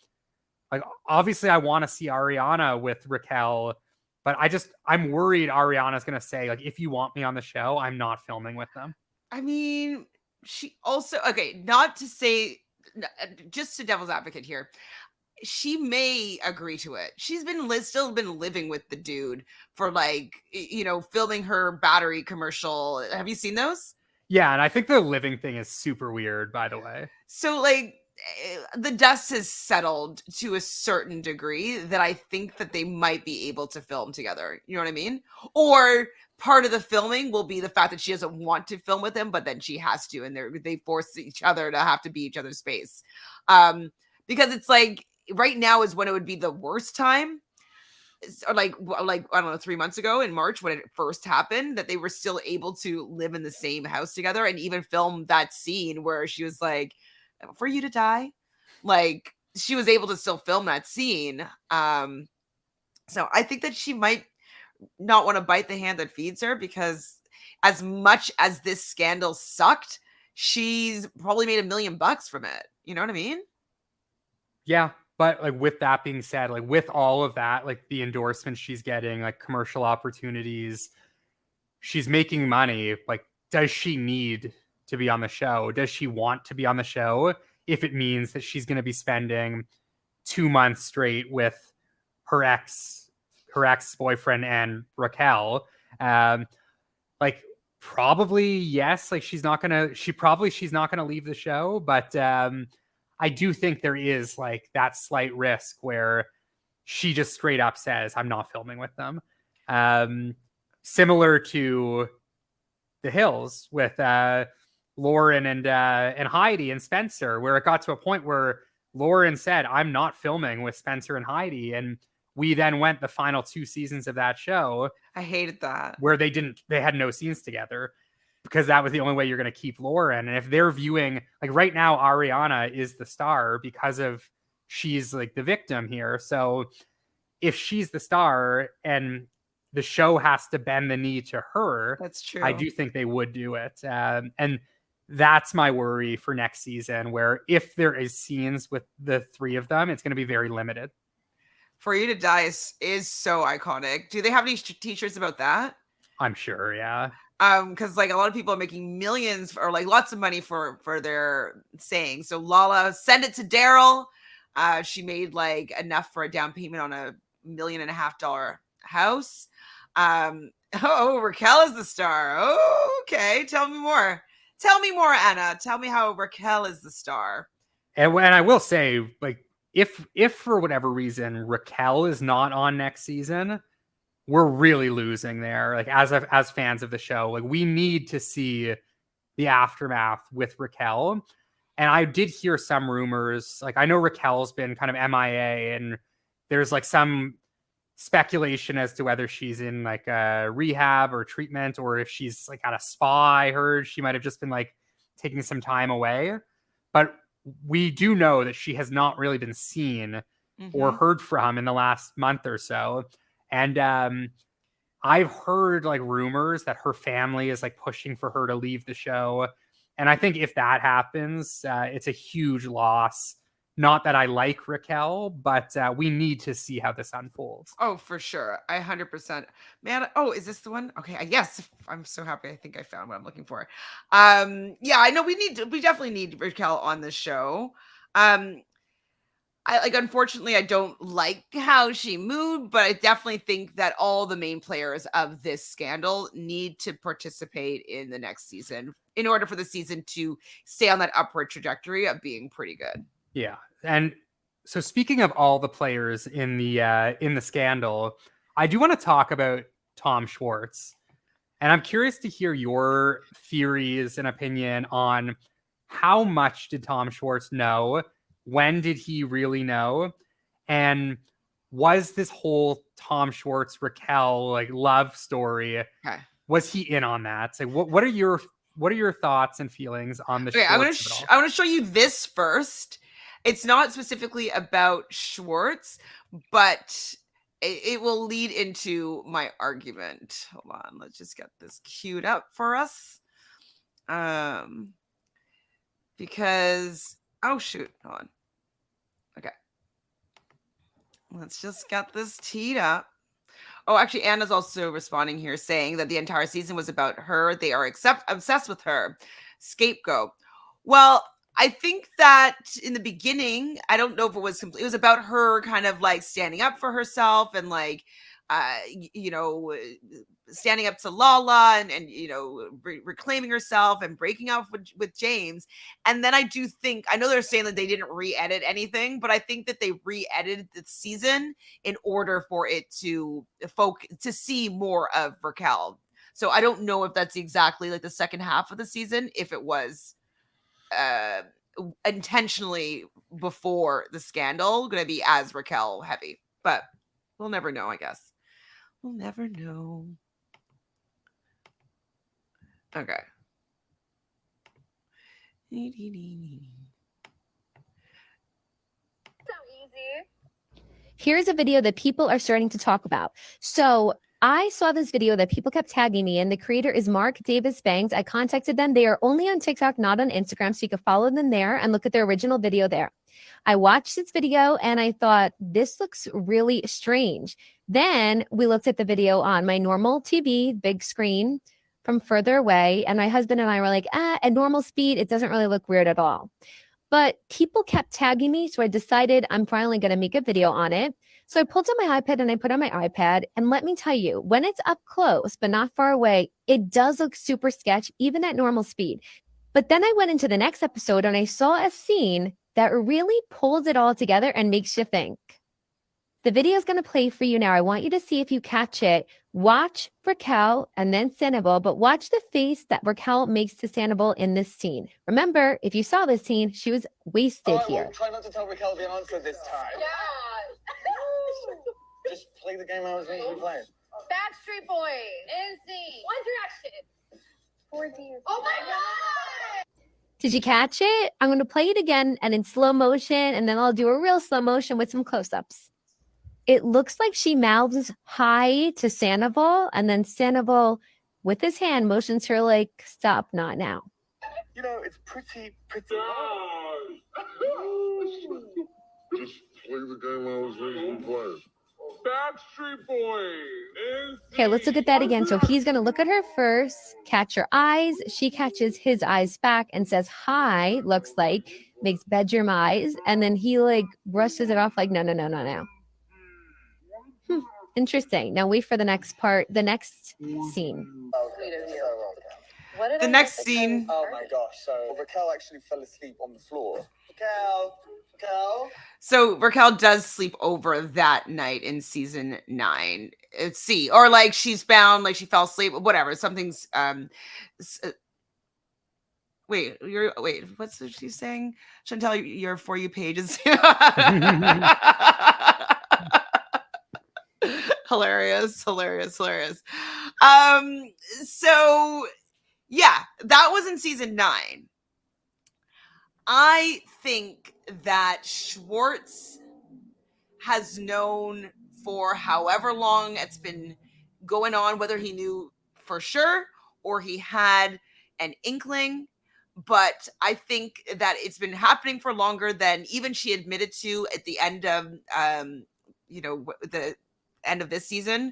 Like obviously I want to see Ariana with Raquel, but I'm worried Ariana's going to say like, if you want me on the show, I'm not filming with them. I mean, she also, okay, not to say, just to devil's advocate here, she may agree to it. She's still been living with the dude for like, filming her battery commercial. Have you seen those? Yeah, and I think the living thing is super weird, by the way. So like, the dust has settled to a certain degree that I think that they might be able to film together. You know what I mean? Or part of the filming will be the fact that she doesn't want to film with him, but then she has to, and they force each other to have to be each other's space. Because it's like right now is when it would be the worst time. Or like I don't know, 3 months ago in March when it first happened, that they were still able to live in the same house together and even film that scene where she was like, "For you to die," like she was able to still film that scene. So I think that she might not want to bite the hand that feeds her, because as much as this scandal sucked, she's probably made $1 million from it. You know what I mean? Yeah. But like with that being said, like with all of that, like the endorsements she's getting, like commercial opportunities, she's making money. Like, does she need to be on the show? Does she want to be on the show if it means that she's going to be spending 2 months straight with her ex-boyfriend and Raquel? Like probably yes. Like she's not gonna leave the show, but I do think there is like that slight risk where she just straight up says, "I'm not filming with them." Similar to The Hills with Lauren and Heidi and Spencer, where it got to a point where Lauren said, "I'm not filming with Spencer and Heidi," and we then went the final 2 seasons of that show. I hated that. Where they had no scenes together, because that was the only way you're going to keep Lauren. And if they're viewing, like right now, Ariana is the star because of she's like the victim here. So if she's the star and the show has to bend the knee to her, That's true. I do think they would do it. And that's my worry for next season, where if there is scenes with the 3 of them, it's going to be very limited. For You to Die is so iconic. Do they have any t-shirts about that? I'm sure, yeah. Because like a lot of people are making millions or like lots of money for their saying. So Lala, send it to Daryl. She made like enough for a down payment on $1.5 million house. Oh, Raquel is the star. Oh, okay. Tell me more. Tell me more, Anna. Tell me how Raquel is the star. And when I will say, like, if for whatever reason Raquel is not on next season, we're really losing there. Like as fans of the show, like we need to see the aftermath with Raquel. And I did hear some rumors. Like I know Raquel's been kind of MIA, and there's like some speculation as to whether she's in like a rehab or treatment, or if she's like at a spa. I heard she might have just been like taking some time away. But we do know that she has not really been seen or heard from in the last month or so. And I've heard like rumors that her family is like pushing for her to leave the show. And I think if that happens, it's a huge loss. Not that I like Raquel, but we need to see how this unfolds. Oh, for sure. 100%. Man, oh, is this the one? Okay, yes. I'm so happy. I think I found what I'm looking for. Yeah, I know we definitely need Raquel on the show. Unfortunately, I don't like how she moved, but I definitely think that all the main players of this scandal need to participate in the next season in order for the season to stay on that upward trajectory of being pretty good. Yeah. And so speaking of all the players in the scandal, I do want to talk about Tom Schwartz. And I'm curious to hear your theories and opinion on how much did Tom Schwartz know? When did he really know? And was this whole Tom Schwartz Raquel like love story? Okay. Was he in on that? So what are your thoughts and feelings on the? Okay, I want to show you this first. It's not specifically about Schwartz, but it will lead into my argument. Hold on, let's just get this queued up for us. Because oh shoot, hold on. Okay, let's just get this teed up. Oh, actually, Anna's also responding here saying that the entire season was about her. They are obsessed with her. Scapegoat. Well, I think that in the beginning, I don't know if it was about her kind of like standing up for herself and like standing up to Lala and reclaiming herself and breaking up with James. And then I do think, I know they're saying that they didn't re-edit anything, but I think that they re-edited the season in order for it to see more of Raquel. So I don't know if that's exactly like the second half of the season, if it was intentionally before the scandal going to be as Raquel heavy, but we'll never know, I guess. We'll never know. Okay. So easy. Here's a video that people are starting to talk about. So I saw this video that people kept tagging me in. The creator is Mark Davis Bangs. I contacted them. They are only on TikTok, not on Instagram. So you can follow them there and look at their original video there. I watched this video and I thought, this looks really strange. Then we looked at the video on my normal TV, big screen from further away. And my husband and I were like, at normal speed, it doesn't really look weird at all. But people kept tagging me. So I decided I'm finally going to make a video on it. So I pulled out my iPad and I put on my iPad. And let me tell you, when it's up close, but not far away, it does look super sketch, even at normal speed. But then I went into the next episode and I saw a scene that really pulls it all together and makes you think. The video is going to play for you now. I want you to see if you catch it. Watch Raquel and then Sandoval, but watch the face that Raquel makes to Sandoval in this scene. Remember, if you saw this scene, she was wasted here. Well, try not to tell Raquel the answer this time. Yeah. Just play the game I was making you play. Backstreet Boys. NSYNC. One Direction. 4D. Oh my God! Did you catch it? I'm going to play it again and in slow motion, and then I'll do a real slow motion with some close-ups. It looks like she mouths hi to Sandoval, and then Sandoval, with his hand, motions her like, stop, not now. You know, it's pretty. Just play the game I was making you play. Backstreet Boys. Okay, let's look at that again. So he's going to look at her first, catch her eyes. She catches his eyes back and says, hi, looks like, makes bedroom eyes. And then he like brushes it off like, no. Interesting. Now wait for the next part, the next scene. The next scene. Oh my gosh. So Raquel actually fell asleep on the floor. Raquel. So Raquel does sleep over that night in season 9. Or like she's found, like she fell asleep, whatever. Something's wait, what's what she's saying? Chantele, your For You page is hilarious. So yeah, that was in season 9. I think that Schwartz has known for however long it's been going on, whether he knew for sure or he had an inkling. But I think that it's been happening for longer than even she admitted to at the end of, the end of this season.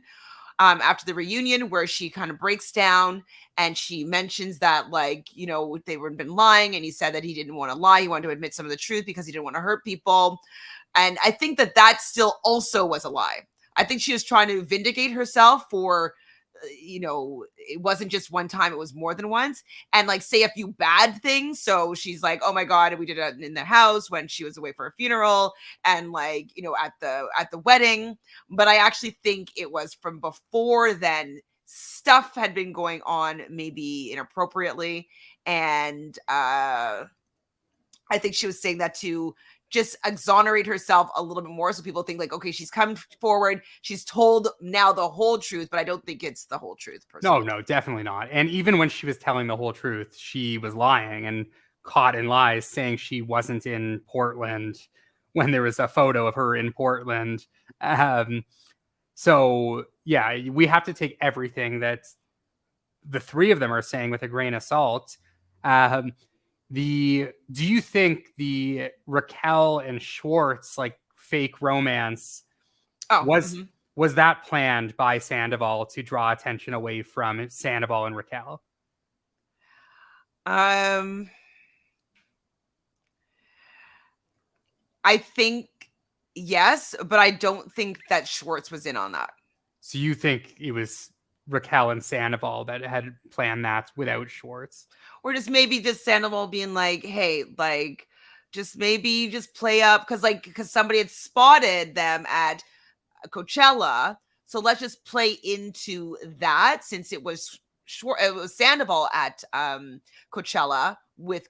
After the reunion, where she kind of breaks down and she mentions that, like, they were been lying, and he said that he didn't want to lie. He wanted to admit some of the truth because he didn't want to hurt people. And I think that still also was a lie. I think she was trying to vindicate herself for, it wasn't just one time, it was more than once, and like say a few bad things. So she's like, oh my God, we did it in the house when she was away for a funeral, and like, at the wedding. But I actually think it was from before then. Stuff had been going on, maybe inappropriately. And I think she was saying that to just exonerate herself a little bit more, so people think like, okay, she's come forward, she's told now the whole truth, but I don't think it's the whole truth. Personally. No, definitely not. And even when she was telling the whole truth, she was lying and caught in lies, saying she wasn't in Portland when there was a photo of her in Portland. So yeah, we have to take everything that the three of them are saying with a grain of salt. Do you think the Raquel and Schwartz like fake romance was that planned by Sandoval to draw attention away from Sandoval and Raquel? I think yes, but I don't think that Schwartz was in on that. So you think it was Raquel and Sandoval that had planned that without Schwartz? Or just maybe just Sandoval being like, hey, like, just maybe just play up because somebody had spotted them at Coachella. So let's just play into that since it was Sandoval at Coachella with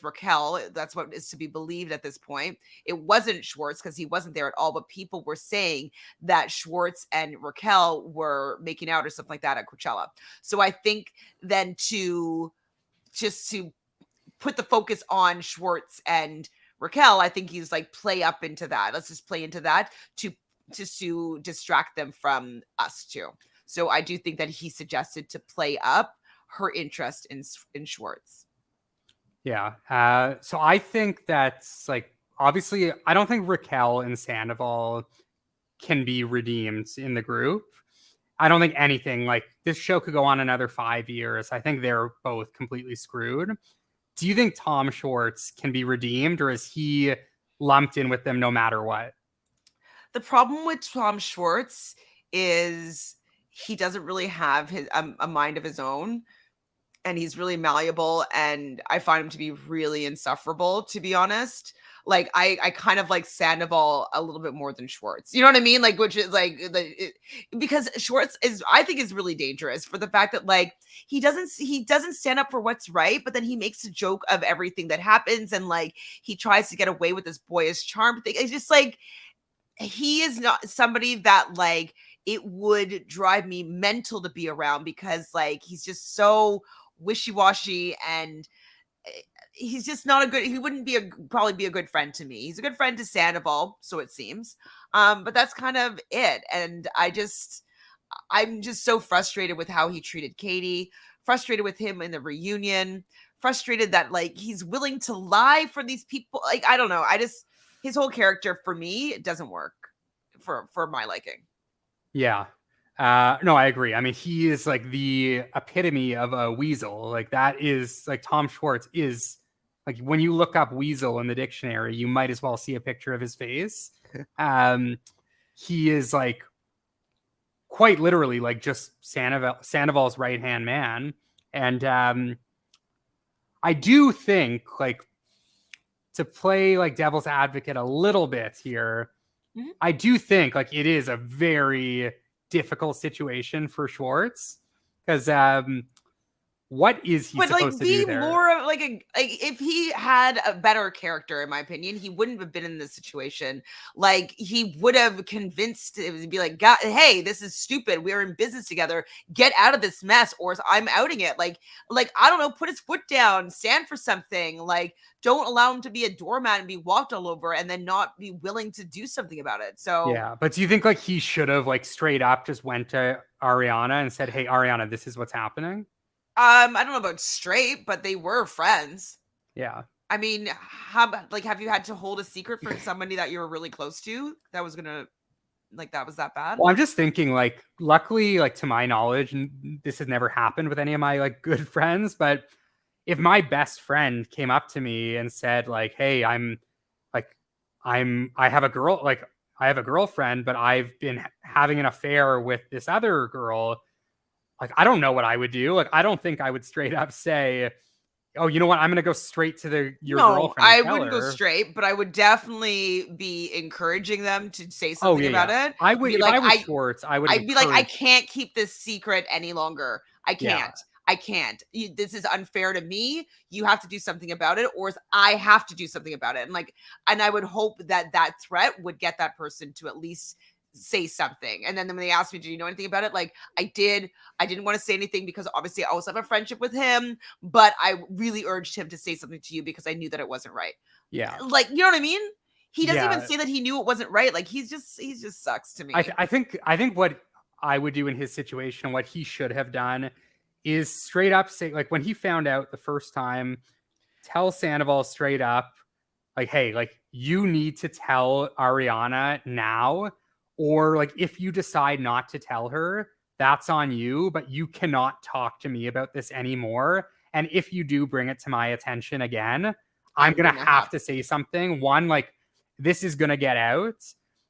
Raquel. That's what is to be believed at this point. It wasn't Schwartz because he wasn't there at all, but people were saying that Schwartz and Raquel were making out or something like that at Coachella. So I think then to put the focus on Schwartz and Raquel, I think he's like play up into that. Let's just play into that to distract them from us too. So I do think that he suggested to play up her interest in Schwartz. Yeah. So I think that's like, obviously, I don't think Raquel and Sandoval can be redeemed in the group. I don't think anything like this show could go on another 5 years. I think they're both completely screwed. Do you think Tom Schwartz can be redeemed, or is he lumped in with them no matter what? The problem with Tom Schwartz is he doesn't really have a mind of his own, and he's really malleable, and I find him to be really insufferable, to be honest. Like I kind of like Sandoval a little bit more than Schwartz. You know what I mean? Like, which is like because Schwartz I think is really dangerous for the fact that like he doesn't stand up for what's right, but then he makes a joke of everything that happens, and like he tries to get away with this boyish charm thing. It's just like he is not somebody that like it would drive me mental to be around because like he's just so wishy-washy, and he's just not he wouldn't probably be a good friend to me. He's a good friend to Sandoval, so it seems. But that's kind of it. And I'm just so frustrated with how he treated Katie, frustrated with him in the reunion, frustrated that like he's willing to lie for these people. Like, I don't know. His whole character for me, it doesn't work for my liking. Yeah. No, I agree. I mean, he is like the epitome of a weasel. Like that is like Tom Schwartz is like when you look up weasel in the dictionary, you might as well see a picture of his face. He is like quite literally like just Sandoval's right-hand man. And I do think like to play like devil's advocate a little bit here, I do think like it is a very difficult situation for Schwartz because what is he supposed to do there? More of like if he had a better character, in my opinion, he wouldn't have been in this situation. Like he would have convinced it would be like, God, hey, this is stupid. We're in business together. Get out of this mess, or I'm outing it. Like I don't know, put his foot down, stand for something. Like don't allow him to be a doormat and be walked all over, and then not be willing to do something about it. So yeah, but do you think like he should have like straight up just went to Ariana and said, "Hey, Ariana, this is what's happening"? I don't know about straight, but they were friends. Yeah. I mean, have you had to hold a secret from somebody that you were really close to that was gonna that was that bad? Well, I'm just thinking like, luckily, like to my knowledge, and this has never happened with any of my like good friends, but if my best friend came up to me and said like, "Hey, I have a girlfriend, but I've been having an affair with this other girl," like, I don't know what I would do. Like, I don't think I would straight up say, "Oh, you know what? I'm going to go straight to your girlfriend." I wouldn't go straight, but I would definitely be encouraging them to say something about it. I would, if I was Schwartz, I'd be like, I can't keep this secret any longer. I can't. Yeah. I can't. This is unfair to me. You have to do something about it, or I have to do something about it. And I would hope that threat would get that person to at least say something. And then when they asked me, "Do you know anything about it?" Like I didn't want to say anything because obviously I also have a friendship with him, but I really urged him to say something to you because I knew that it wasn't right. Yeah. Like, you know what I mean? He doesn't even say that he knew it wasn't right. Like he just sucks to me. I think what I would do in his situation, what he should have done is straight up say, like when he found out the first time, tell Sandoval straight up, like, "Hey, like you need to tell Ariana now. Or like if you decide not to tell her, that's on you, but you cannot talk to me about this anymore. And if you do bring it to my attention again, I'm going to have to say something. One, like this is going to get out.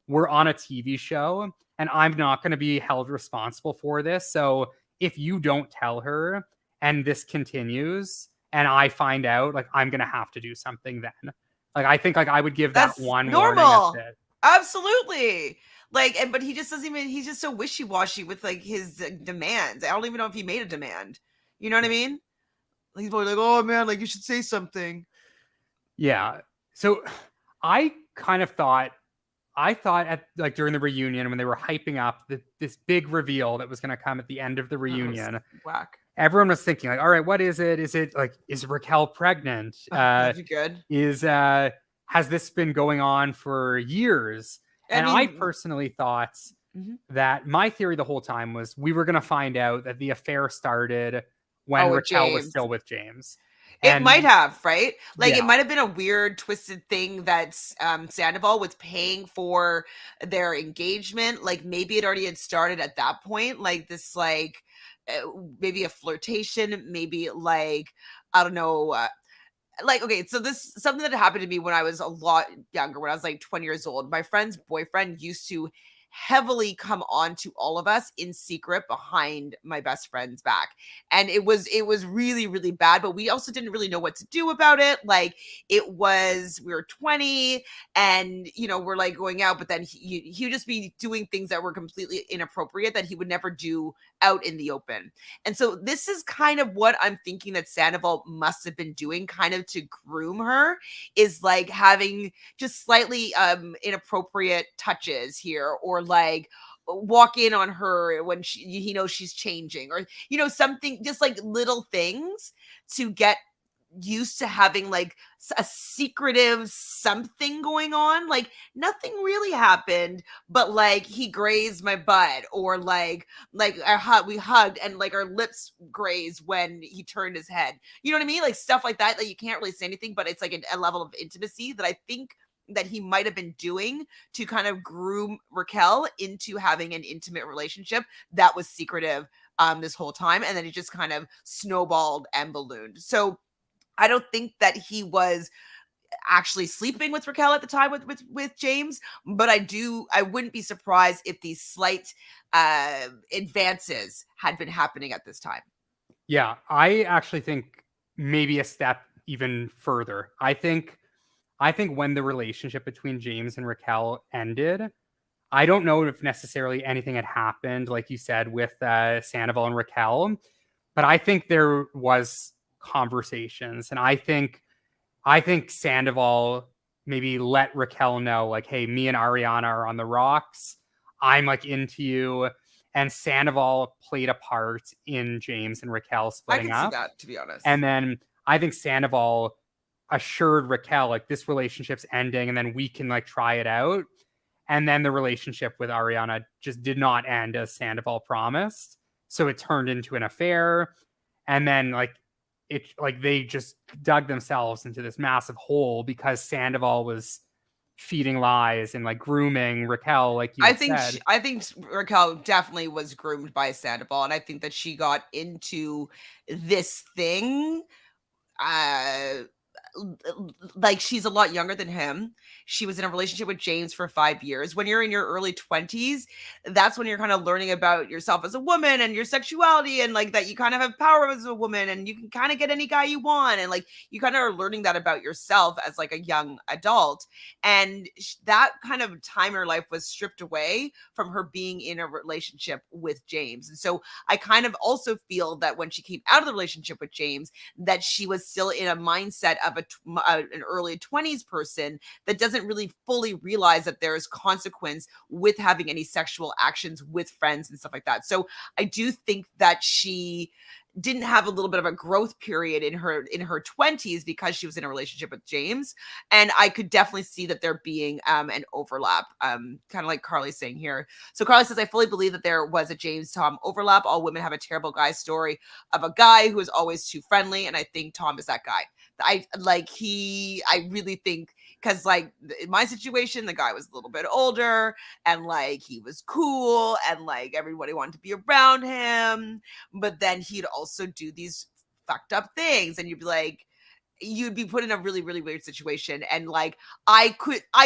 We're on a TV show. and I'm not going to be held responsible for this. So if you don't tell her and this continues and I find out, like, I'm going to have to do something then. Like, I think, like, I would give That's that one warning. normal. That's it. Absolutely. Like, but he just doesn't even, he's just so wishy-washy with like his demands. I don't even know if he made a demand. You know what I mean? He's probably like, oh man, like you should say something. Yeah. So I kind of thought, at like during the reunion when they were hyping up this big reveal that was going to come at the end of the reunion, Whack. everyone was thinking like, all right, what is it? Is it like, is Raquel pregnant? That'd be good. Has this been going on for years? And I personally thought that my theory the whole time was we were going to find out that the affair started when Raquel was still with James. It might have, right? Like, Yeah. it might have been a weird, twisted thing that Sandoval was paying for their engagement. Like, maybe it already had started at that point. Like, this, like, maybe a flirtation, maybe, like, I don't know, like, okay, so this something that happened to me when I was a lot younger, when I was like 20 years old. My friend's boyfriend used to heavily come on to all of us in secret behind my best friend's back. And it was really, really bad, but we also didn't really know what to do about it. Like, we were 20 and, you know, we're like going out, but then he would just be doing things that were completely inappropriate that he would never do out in the open. And so this is kind of what I'm thinking that Sandoval must have been doing, kind of to groom her, is like having just slightly inappropriate touches here, or like walk in on her when he knows she's changing, or, you know, something, just like little things to get used to having like a secretive something going on. Like, nothing really happened, but like he grazed my butt, or like we hugged and like our lips grazed when he turned his head. You know what I mean? Like, stuff like that, that you can't really say anything, but it's like a level of intimacy that I think that he might have been doing to kind of groom Raquel into having an intimate relationship that was secretive this whole time, and then it just kind of snowballed and ballooned. So I don't think that he was actually sleeping with Raquel at the time with James, but I wouldn't be surprised if these slight advances had been happening at this time. Yeah, I actually think maybe a step even further. I think when the relationship between James and Raquel ended, I don't know if necessarily anything had happened, like you said, with Sandoval and Raquel, but I think there was conversations, and I think Sandoval maybe let Raquel know, like, hey, me and Ariana are on the rocks. I'm like into you. And Sandoval played a part in James and Raquel splitting up. I can see that, to be honest. And then I think Sandoval assured Raquel, like, this relationship's ending and then we can like try it out. And then the relationship with Ariana just did not end as Sandoval promised. So it turned into an affair. And then they just dug themselves into this massive hole because Sandoval was feeding lies and like grooming Raquel, like you said. I think Raquel definitely was groomed by Sandoval, and I think that she got into this thing like, she's a lot younger than him. She was in a relationship with James for 5 years. When you're in your early 20s, that's when you're kind of learning about yourself as a woman and your sexuality, and like that you kind of have power as a woman and you can kind of get any guy you want, and like you kind of are learning that about yourself as like a young adult. And that kind of time in her life was stripped away from her being in a relationship with James. And so I kind of also feel that when she came out of the relationship with James, that she was still in a mindset of an early 20s person that doesn't really fully realize that there is consequence with having any sexual actions with friends and stuff like that. So I do think that she didn't have a little bit of a growth period in her 20s because she was in a relationship with James. And I could definitely see that there being an overlap, kind of like Carly's saying here. So Carly says, I fully believe that there was a James Tom overlap. All women have a terrible guy story of a guy who is always too friendly, and I think Tom is that guy. I really think, because like in my situation, the guy was a little bit older and like he was cool and like everybody wanted to be around him, but then he'd also do these fucked up things, and you'd be put in a really, really weird situation. And like I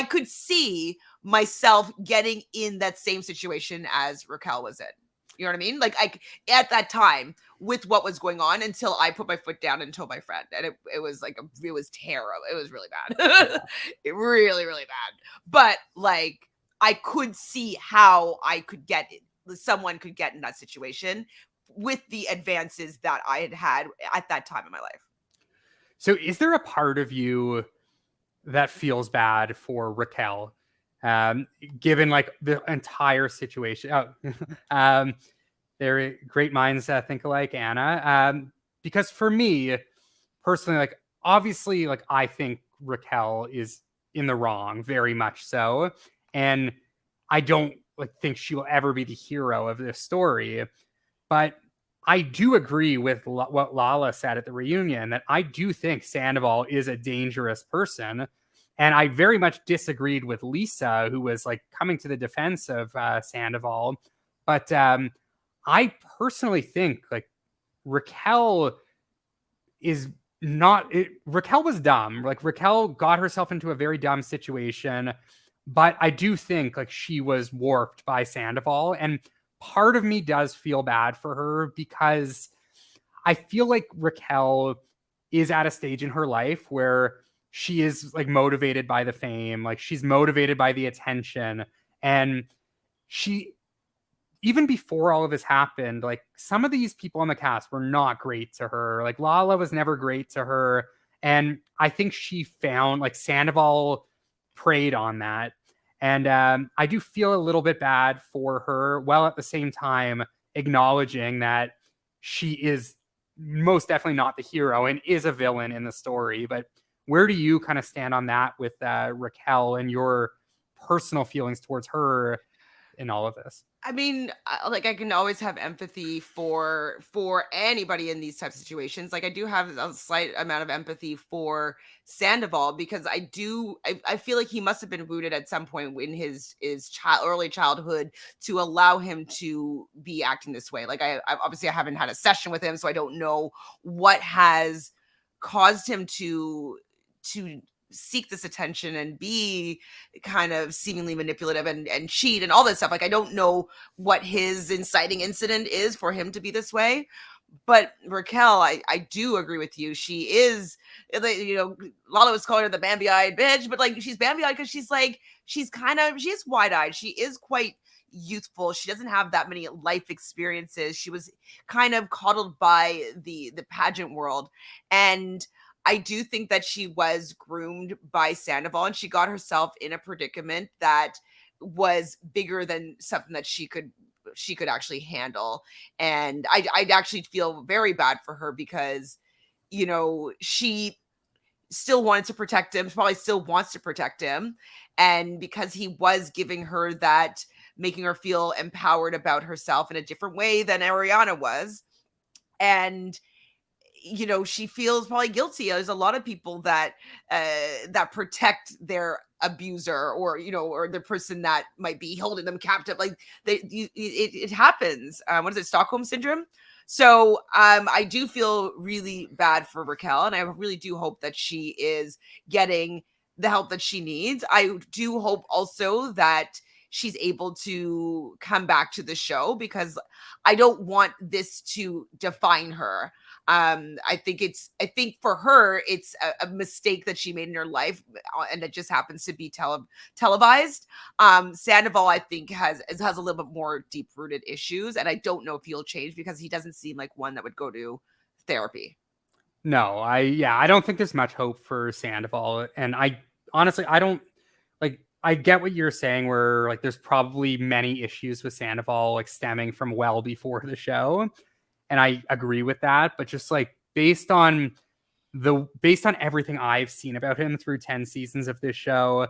could see myself getting in that same situation as Raquel was in. You know what I mean? Like at that time with what was going on until I put my foot down and told my friend. And it was like, it was terrible. It was really bad. It really, really bad. But like, I could see how someone could get in that situation with the advances that I had at that time in my life. So is there a part of you that feels bad for Raquel, given like the entire situation? They're great minds that think alike, Anna. Because for me personally, like obviously, like I think Raquel is in the wrong, very much so, and I don't like think she will ever be the hero of this story. But I do agree with what Lala said at the reunion, that I do think Sandoval is a dangerous person. And I very much disagreed with Lisa, who was like coming to the defense of Sandoval. But I personally think like Raquel is not Raquel was dumb. Like Raquel got herself into a very dumb situation, but I do think like she was warped by Sandoval, and part of me does feel bad for her because I feel like Raquel is at a stage in her life where she is like motivated by the fame, like she's motivated by the attention, and she, even before all of this happened, like some of these people on the cast were not great to her. Like Lala was never great to her. And I think she found like Sandoval preyed on that. And I do feel a little bit bad for her, while at the same time acknowledging that she is most definitely not the hero and is a villain in the story. But where do you kind of stand on that with Raquel and your personal feelings towards her in all of this? I mean, like I can always have empathy for anybody in these types of situations. Like I do have a slight amount of empathy for Sandoval because I feel like he must have been wounded at some point in his early childhood to allow him to be acting this way. Like I obviously I haven't had a session with him, so I don't know what has caused him to seek this attention and be kind of seemingly manipulative and cheat and all this stuff. Like I don't know what his inciting incident is for him to be this way. But Raquel, I do agree with you. She is, you know, Lala was calling her the Bambi-eyed bitch, but like she's Bambi-eyed because she's wide-eyed. She is quite youthful. She doesn't have that many life experiences. She was kind of coddled by the pageant world. And I do think that she was groomed by Sandoval and she got herself in a predicament that was bigger than something that she could actually handle. And I'd actually feel very bad for her because, you know, she still wanted to protect him, probably still wants to protect him. And because he was giving her that, making her feel empowered about herself in a different way than Ariana was. And you know, she feels probably guilty. There's a lot of people that that protect their abuser, or you know, or the person that might be holding them captive. Like it happens. What is it, Stockholm syndrome? So I do feel really bad for Raquel, and I really do hope that she is getting the help that she needs. I do hope also that she's able to come back to the show because I don't want this to define her. I think for her, it's a mistake that she made in her life, and it just happens to be televised. Sandoval, I think, has a little bit more deep rooted issues, and I don't know if he'll change because he doesn't seem like one that would go to therapy. No, I don't think there's much hope for Sandoval, and I honestly I don't like. I get what you're saying, where like there's probably many issues with Sandoval like stemming from well before the show. And I agree with that, but just like based on everything I've seen about him through 10 seasons of this show,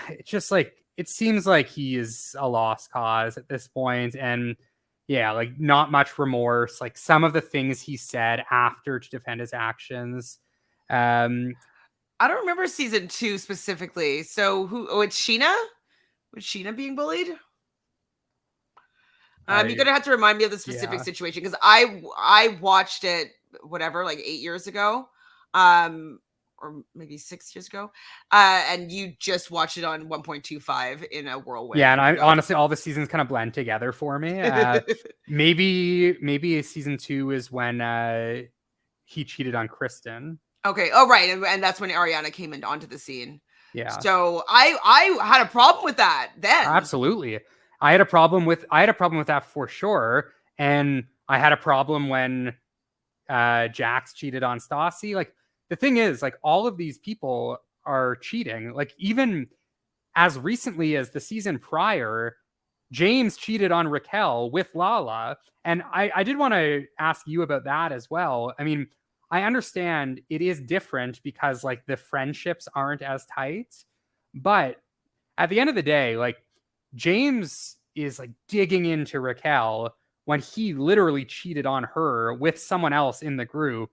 it's just like it seems like he is a lost cause at this point. And yeah, like not much remorse. Like some of the things he said after to defend his actions. I don't remember season 2 specifically. So it's Sheena? Was Sheena being bullied? You're gonna have to remind me of the specific situation because I watched it whatever, like 8 years ago. or maybe 6 years ago, and you just watched it on 1.25 in a whirlwind. Yeah, and I Go. honestly, all the seasons kind of blend together for me. Maybe season 2 is when he cheated on Kristen. Okay. Oh, right, and that's when Ariana came onto the scene. Yeah. So I had a problem with that then. Absolutely. I had a problem with that for sure. And I had a problem when Jax cheated on Stassi. Like, the thing is, like, all of these people are cheating. Like, even as recently as the season prior, James cheated on Raquel with Lala. And I did want to ask you about that as well. I mean, I understand it is different because, like, the friendships aren't as tight. But at the end of the day, like, James is, like, digging into Raquel when he literally cheated on her with someone else in the group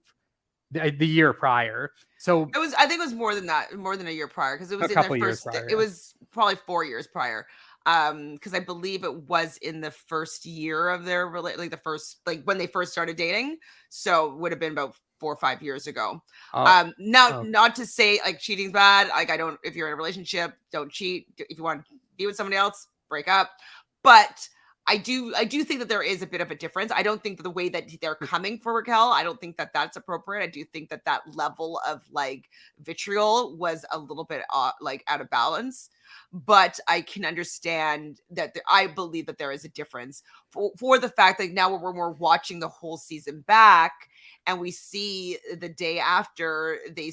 the year prior. So I think it was more than that, more than a year prior, because it was a couple years prior, it was probably 4 years prior. Because I believe it was in the first year of their like the first, like, when they first started dating. So it would have been about 4 or 5 years ago. Now, not to say like cheating's bad. Like, I don't, if you're in a relationship, don't cheat. If you want to be with somebody else, break up. But I do think that there is a bit of a difference. I don't think that the way that they're coming for Raquel, I don't think that that's appropriate. I do think that that level of like vitriol was a little bit like out of balance. But I can understand that I believe that there is a difference for the fact that now when we're watching the whole season back and we see the day after they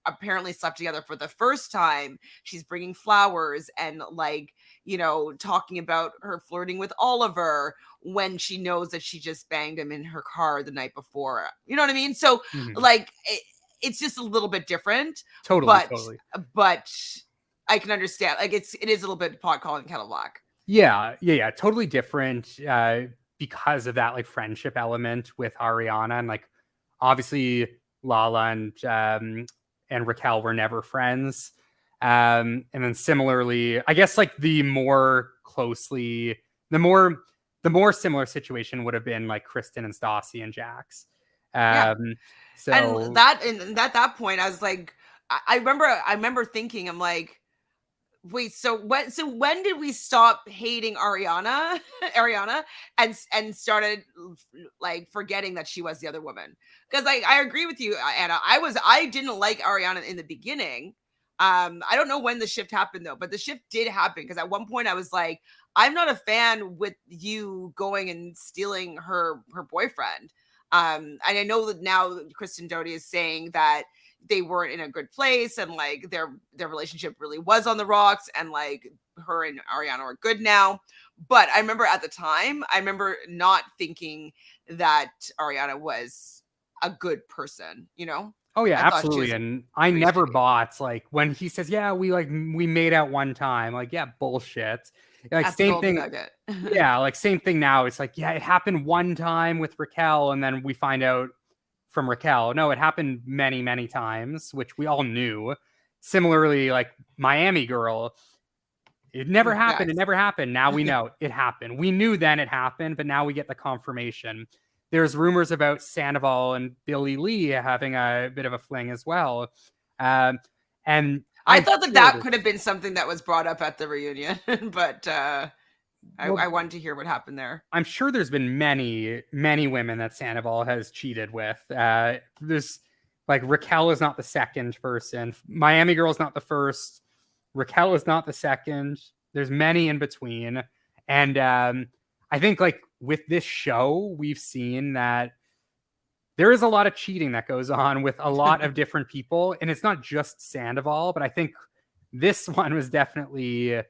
apparently slept together for the first time, she's bringing flowers and, like, you know, talking about her flirting with Oliver when she knows that she just banged him in her car the night before. You know what I mean? So like it's just a little bit different. Totally. But I can understand. Like, it is a little bit pot calling kettle black. Yeah. Totally different because of that, like, friendship element with Ariana. And, like, obviously Lala and Raquel were never friends. And then similarly, I guess, like, the more similar situation would have been like Kristen and Stassi and Jax. So and at that point, I was like, I remember thinking, I'm like, wait, so when did we stop hating Ariana and started like forgetting that she was the other woman? Because I agree with you, Anna. I didn't like Ariana in the beginning. I don't know when the shift happened though, but the shift did happen because at one point I was like, I'm not a fan with you going and stealing her boyfriend. And I know that now Kristen Doty is saying that they weren't in a good place and like their relationship really was on the rocks and like her and Ariana are good now. But I remember at the time, I remember not thinking that Ariana was a good person, you know? Oh yeah, absolutely. And I never bought, like, when he says, yeah, we made out one time. Like, yeah, bullshit. Like, That's same thing. Yeah, like, same thing now. It's like, yeah, it happened one time with Raquel, and then we find out from Raquel, no, it happened many, many times, which we all knew. Similarly, like Miami Girl, it never happened. It never happened. Now we know it happened. We knew then it happened, but now we get the confirmation. There's rumors about Sandoval and Billy Lee having a bit of a fling as well. And I thought that could have been something that was brought up at the reunion, but I wanted to hear what happened there. I'm sure there's been many, many women that Sandoval has cheated with. There's, like, Raquel is not the second person. Miami Girl is not the first. Raquel is not the second. There's many in between. And I think, like, with this show, we've seen that there is a lot of cheating that goes on with a lot of different people. And it's not just Sandoval, but I think this one was definitely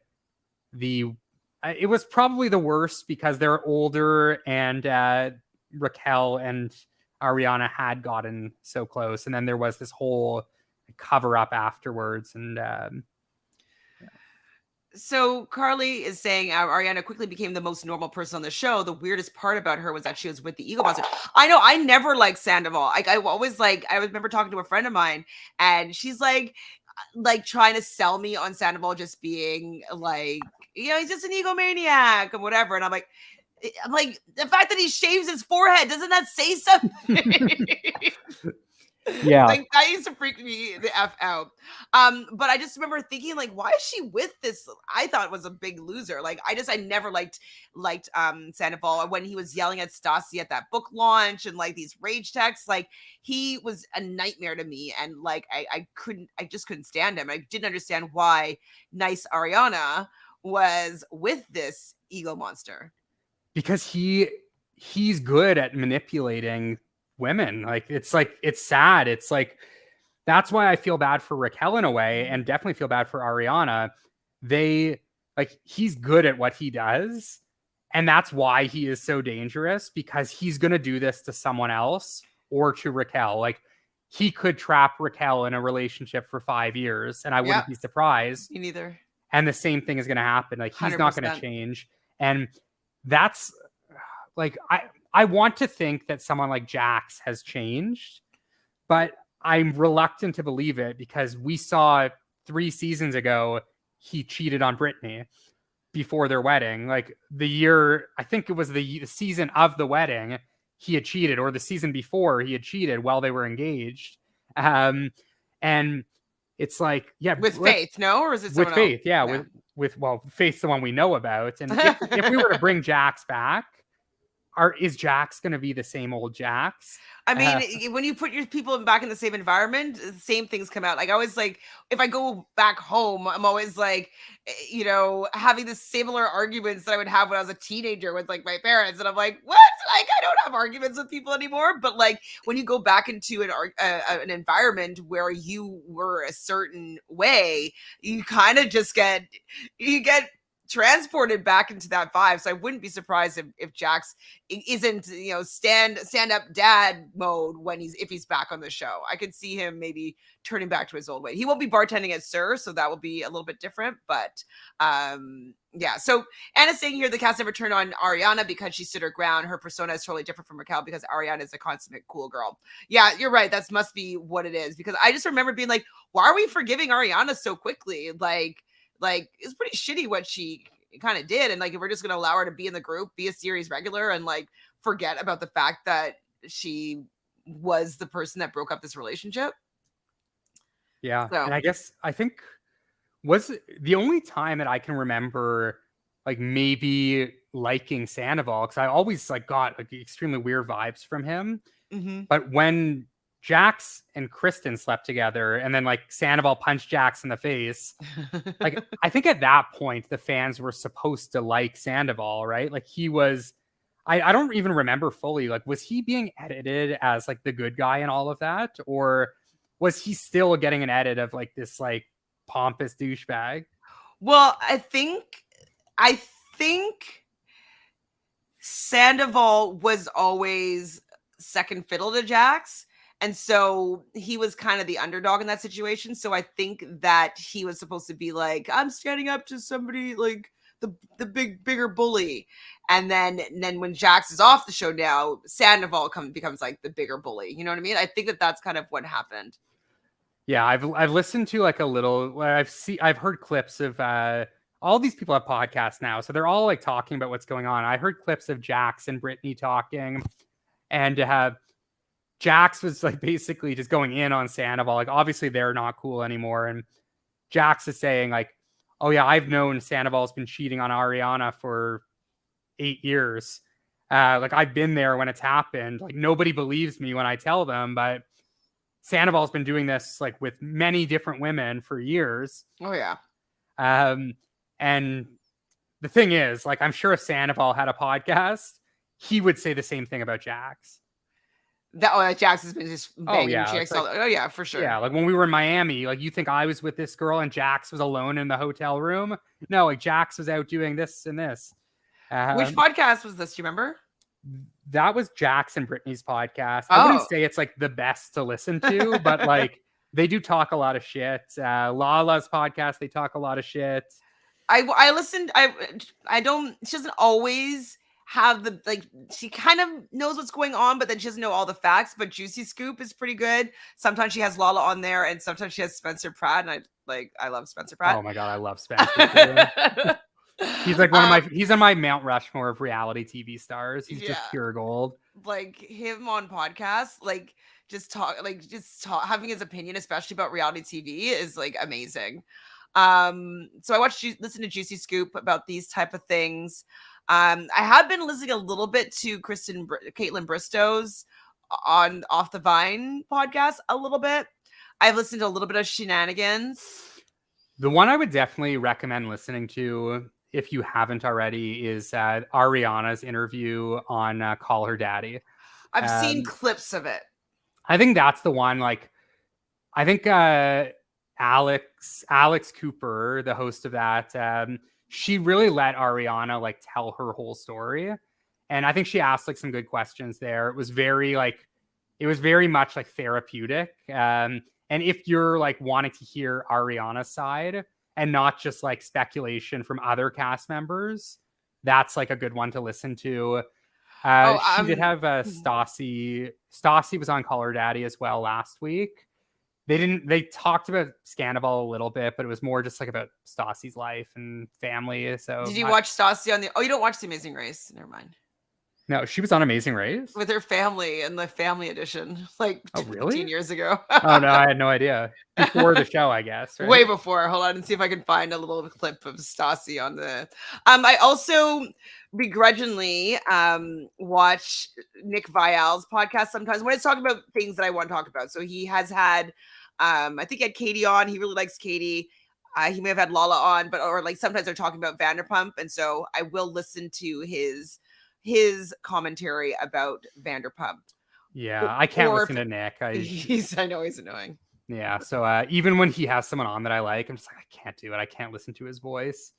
it was probably the worst because they're older and Raquel and Ariana had gotten so close. And then there was this whole cover up afterwards. And so Carly is saying Ariana quickly became the most normal person on the show. The weirdest part about her was that she was with the Ego Monster. I know, I never liked Sandoval. I always I remember talking to a friend of mine and she's like trying to sell me on Sandoval just being like, you know, he's just an egomaniac and whatever. And I'm like, the fact that he shaves his forehead, doesn't that say something? Yeah. Like that used to freak me the F out. But I just remember thinking, like, why is she with this? I thought was a big loser. Like, I never liked Sandoval when he was yelling at Stassi at that book launch and like these rage texts. Like, he was a nightmare to me. And like I just couldn't stand him. I didn't understand why nice Ariana was with this ego monster. Because he's good at manipulating women. Like it's sad. It's like that's why I feel bad for Raquel in a way, and definitely feel bad for Ariana. He's good at what he does, and that's why he is so dangerous, because he's gonna do this to someone else or to Raquel. Like, he could trap Raquel in a relationship for 5 years, and I wouldn't be surprised. Me neither. And the same thing is gonna happen. Like, he's 100%. Not gonna change. And that's like, I want to think that someone like Jax has changed, but I'm reluctant to believe it, because we saw 3 seasons ago he cheated on Brittany before their wedding. Like, the year, I think it was the season of the wedding, he had cheated, or the season before he had cheated while they were engaged. And it's like, yeah, with Faith, no, or is it with Faith? Else? Yeah, with Faith's the one we know about. And if we were to bring Jax back, is Jax going to be the same old Jax? I mean, when you put your people back in the same environment, the same things come out. Like, I always like, if I go back home, I'm always like, having the similar arguments that I would have when I was a teenager with like my parents. And I'm like, what? Like, I don't have arguments with people anymore. But like, when you go back into an environment where you were a certain way, you kind of just get transported back into that vibe. So I wouldn't be surprised if Jax isn't, stand up dad mode if he's back on the show. I could see him maybe turning back to his old way. He won't be bartending at Sir, so that will be a little bit different. But yeah. So Anna's saying here the cast never turned on Ariana because she stood her ground. Her persona is totally different from Raquel because Ariana is a consummate cool girl. Yeah, you're right. That must be what it is, because I just remember being like, why are we forgiving Ariana so quickly? Like, it's pretty shitty what she kind of did. And like, if we're just going to allow her to be in the group, be a series regular, and like forget about the fact that she was the person that broke up this relationship. Yeah. So. And I think was the only time that I can remember like maybe liking Sandoval, because I always like got like extremely weird vibes from him. Mm-hmm. But when Jax and Kristen slept together, and then like Sandoval punched Jax in the face. Like, I think at that point the fans were supposed to like Sandoval, right? Like, he was, I don't even remember fully, like, was he being edited as like the good guy and all of that? Or was he still getting an edit of like this like pompous douchebag? Well, I think Sandoval was always second fiddle to Jax. And so he was kind of the underdog in that situation. So I think that he was supposed to be like, I'm standing up to somebody like the bigger bully. And then when Jax is off the show now, Sandoval becomes like the bigger bully. You know what I mean? I think that's kind of what happened. Yeah, I've listened to like a little. I've heard clips of all these people have podcasts now, so they're all like talking about what's going on. I heard clips of Jax and Brittany talking, and Jax was like basically just going in on Sandoval. Like, obviously they're not cool anymore. And Jax is saying like, oh yeah, I've known Sandoval's been cheating on Ariana for 8 years. Like, I've been there when it's happened. Like, nobody believes me when I tell them, but Sandoval's been doing this like with many different women for years. Oh yeah. And the thing is, like, I'm sure if Sandoval had a podcast, he would say the same thing about Jax. That Jax has been just banging chicks. Like, oh yeah, for sure. Yeah, like when we were in Miami, like, you think I was with this girl and Jax was alone in the hotel room? No, like, Jax was out doing this and this. Which podcast was this? Do you remember? That was Jax and Brittany's podcast. I wouldn't say it's like the best to listen to, but like they do talk a lot of shit. Lala's podcast, they talk a lot of shit. I listened. I don't. She doesn't always have the like. She kind of knows what's going on, but then she doesn't know all the facts. But Juicy Scoop is pretty good. Sometimes she has Lala on there, and sometimes she has Spencer Pratt. And I love Spencer Pratt. Oh my god, I love Spencer. He's like one of my. He's on my Mount Rushmore of reality TV stars. He's just Yeah. pure gold. Like him on podcasts, like just having his opinion, especially about reality TV, is like amazing. So I listen to Juicy Scoop about these type of things. I have been listening a little bit to Caitlin Bristow's on Off the Vine podcast a little bit. I've listened to a little bit of Shenanigans. The one I would definitely recommend listening to, if you haven't already, is Ariana's interview on Call Her Daddy. I've seen clips of it. I think that's the one. Like, I think Alex Cooper, the host of that, she really let Ariana like tell her whole story, and I think she asked like some good questions there. It was very much like therapeutic. And if you're like wanting to hear Ariana's side and not just like speculation from other cast members, that's like a good one to listen to. She did have Stassi. Stassi was on Call Her Daddy as well last week. They talked about Scandoval a little bit, but it was more just like about Stassi's life and family. So did you watch Stassi on you don't watch The Amazing Race? Never mind. No, she was on Amazing Race with her family in the family edition, like 15 years ago. Oh no, I had no idea. Before the show, I guess. Right? Way before. Hold on and see if I can find a little clip of Stassi on the. I also begrudgingly watch Nick Vial's podcast sometimes when it's talking about things that I want to talk about. So he has had, I think he had Katie on. He really likes Katie. He may have had Lala on, or like sometimes they're talking about Vanderpump, and so I will listen to his commentary about Vanderpump. Yeah, I can't listen to Nick. I know he's annoying. Yeah, so even when he has someone on that I like, I'm just like, I can't do it. I can't listen to his voice.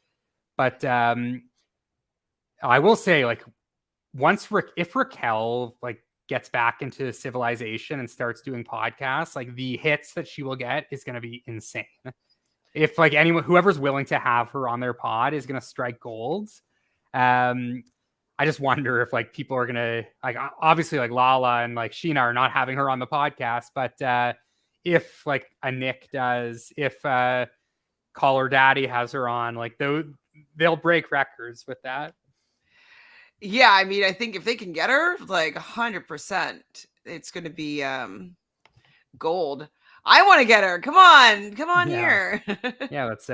But I will say, like, if Raquel like gets back into civilization and starts doing podcasts, like the hits that she will get is going to be insane. If like whoever's willing to have her on their pod is going to strike gold. I just wonder if like people are gonna like obviously like Lala and like Sheena are not having her on the podcast, but if like a Nick does, if Call Her Daddy has her on, like they'll break records with that. Yeah, I mean, I think if they can get her, like 100%, it's gonna be gold. I want to get her. Come on here. Yeah, let's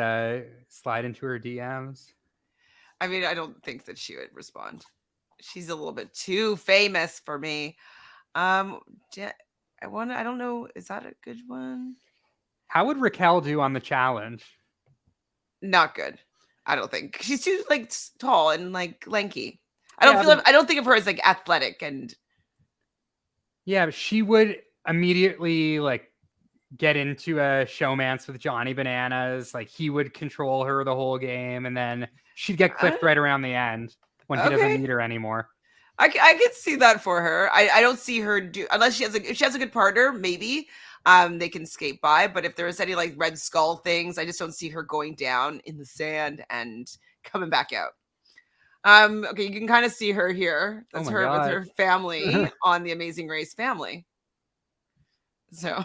slide into her DMs. I mean, I don't think that she would respond. She's a little bit too famous for me. I don't know. Is that a good one? How would Raquel do on the challenge? Not good. I don't think she's too like tall and like lanky. I don't think of her as like athletic and. Yeah, she would immediately like get into a showmance with Johnny Bananas. Like he would control her the whole game, and then she'd get clipped right around the end when he doesn't need her anymore. I could see that for her. I don't see her do unless if she has a good partner, maybe they can skate by. But if there's any like Red Skull things, I just don't see her going down in the sand and coming back out. Okay, you can kind of see her here. That's her with her family on The Amazing Race family. So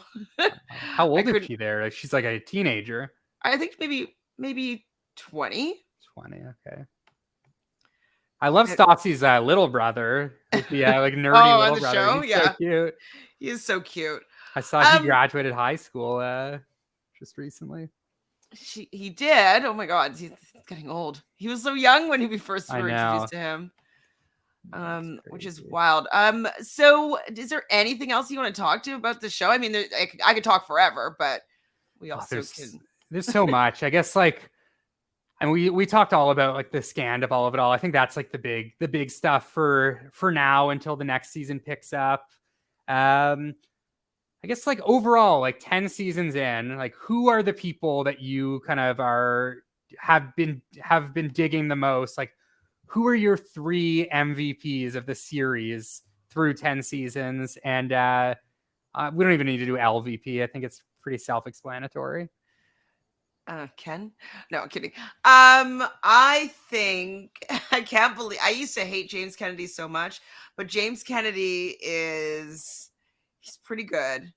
how old is she there? Like, she's like a teenager. I think maybe 20. 20, okay. I love Stassi's little brother. The like nerdy little brother. Show? He's so cute. He is so cute. I saw he graduated high school just recently. He did. Oh my god, he's getting old. He was so young when we first were introduced to him. Which is wild. So is there anything else you want to talk to about the show? I mean, I could talk forever, but we also can. There's so much. I guess like, and we talked all about like the Scandoval of it all. I think that's like the big stuff for now until the next season picks up. I guess like overall, like 10 seasons in, like who are the people that you kind of have been digging the most? Like who are your 3 MVPs of the series through 10 seasons? And we don't even need to do LVP. I think it's pretty self-explanatory. Ken? No, I'm kidding. I think I can't believe I used to hate James Kennedy so much, but James Kennedy he's pretty good.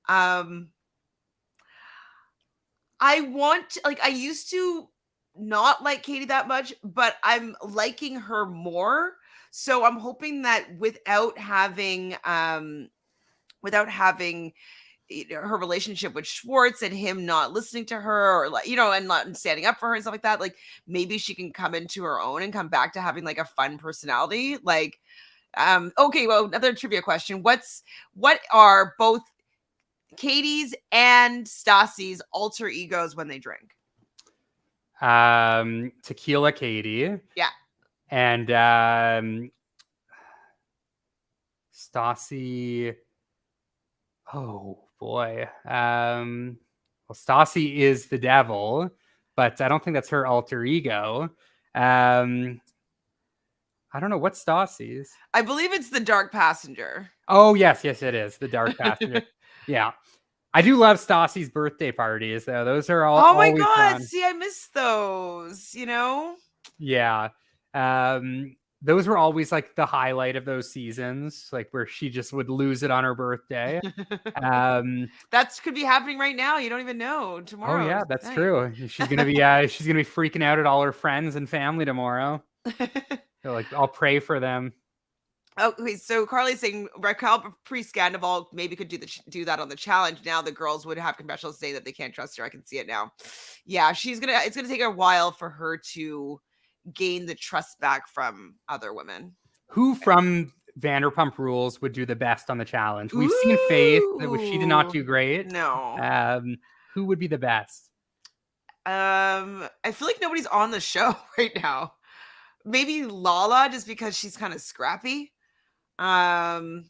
I used to not like Katie that much, but I'm liking her more. So I'm hoping that without having her relationship with Schwartz and him not listening to her, or like, and not standing up for her and stuff like that, like maybe she can come into her own and come back to having like a fun personality. Like, okay, well, another trivia question. What are both Katie's and Stassi's alter egos when they drink? Tequila Katie. Yeah. And Stassi. Oh boy. Well, Stassi is the devil, but I don't think that's her alter ego. I don't know, what's Stassi's. I believe it's the Dark Passenger. Oh yes, it is the Dark Passenger. Yeah, I do love Stassi's birthday parties though. Those are all. Oh my always god! fun. See, I miss those. Yeah. Those were always like the highlight of those seasons, like where she just would lose it on her birthday. That could be happening right now. You don't even know tomorrow. Oh yeah, that's true. She's gonna be freaking out at all her friends and family tomorrow. Like, I'll pray for them. Okay, so Carly's saying Raquel pre-Scandoval maybe could do that on the challenge. Now the girls would have confessionals saying that they can't trust her. I can see it now. Yeah, it's gonna take a while for her to gain the trust back from other women. Who from Vanderpump Rules would do the best on the challenge? We've seen Faith, she did not do great. No. Who would be the best? I feel like nobody's on the show right now. Maybe Lala, just because she's kind of scrappy. Because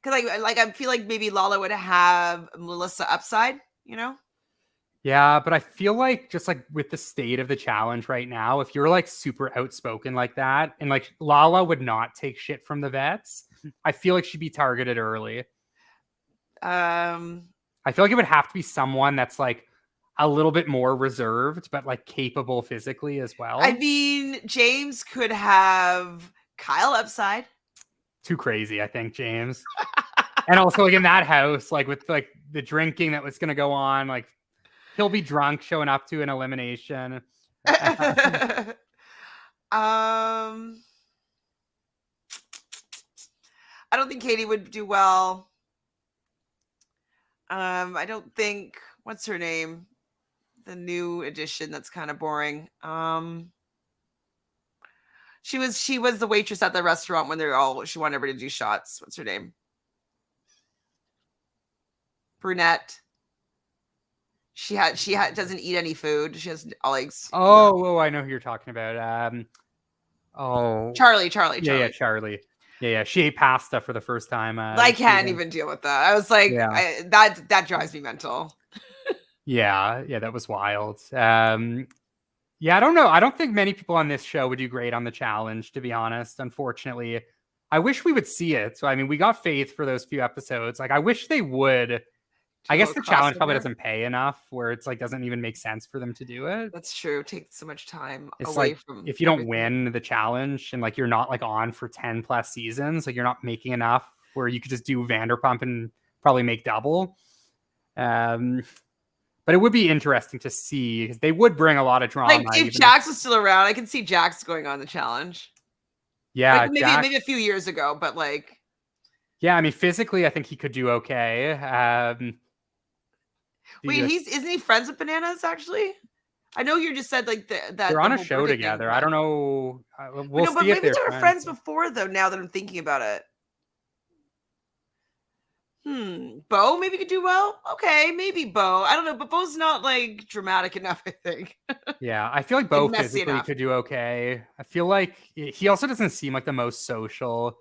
I feel like maybe Lala would have Melissa upside, Yeah, but I feel like just like with the state of the challenge right now, if you're like super outspoken like that, and like Lala would not take shit from the vets, I feel like she'd be targeted early. I feel like it would have to be someone that's like a little bit more reserved, but like capable physically as well. I mean, James could have Kyle upside. Too crazy, I think, James. And also like in that house, like with like the drinking that was going to go on, like he'll be drunk showing up to an elimination. I don't think Katie would do well. I don't think, what's her name? The new edition that's kind of boring. She was the waitress at the restaurant when she wanted everybody to do shots. What's her name? Brunette. She doesn't eat any food. She has legs. Oh, I know who you're talking about. Charlie. Yeah, Charlie. Yeah. She ate pasta for the first time. I can't even deal with that. I was like, that drives me mental. Yeah, that was wild. Yeah, I don't know. I don't think many people on this show would do great on the challenge, to be honest. Unfortunately, I wish we would see it. So, I mean, we got Faith for those few episodes. Like, I wish they would. I guess the challenge probably doesn't pay enough, where it's like doesn't even make sense for them to do it. That's true. It takes so much time it's away like, from if you don't win the challenge and like you're not like on for 10 plus seasons, like you're not making enough where you could just do Vanderpump and probably make double. But it would be interesting to see because they would bring a lot of drama. Like if Jax was still around, I can see Jax going on the challenge. Yeah, like maybe a few years ago, but like. Yeah, I mean, physically, I think he could do okay. Wait, isn't he friends with Bananas? Actually, I know you just said like that they're on a show together. I don't know. We'll see but if maybe they were friends before, though. Now that I'm thinking about it. Bo maybe could do well. Okay, maybe Bo. I don't know, but Bo's not like dramatic enough, I think. Yeah, I feel like Bo physically could do okay. I feel like he also doesn't seem like the most social.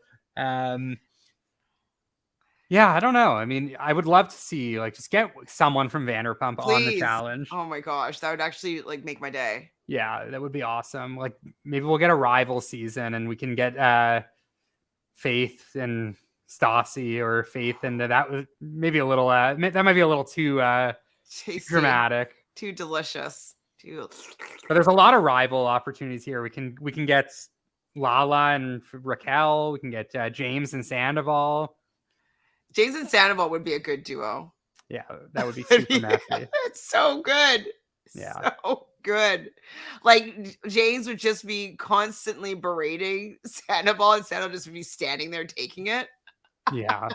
Yeah, I don't know. I mean, I would love to see like just get someone from Vanderpump on the challenge. Oh my gosh, that would actually like make my day. Yeah, that would be awesome. Like maybe we'll get a rival season and we can get Faith and Stassi or Faith into that. Was maybe a little that might be a little too dramatic, too delicious. But there's a lot of rival opportunities here. We can get Lala and Raquel. We can get James and Sandoval. James and Sandoval would be a good duo. Yeah, that would be super messy. It's so good. Yeah. So good. Like James would just be constantly berating Sandoval, and Sandoval just would be standing there taking it. Yeah.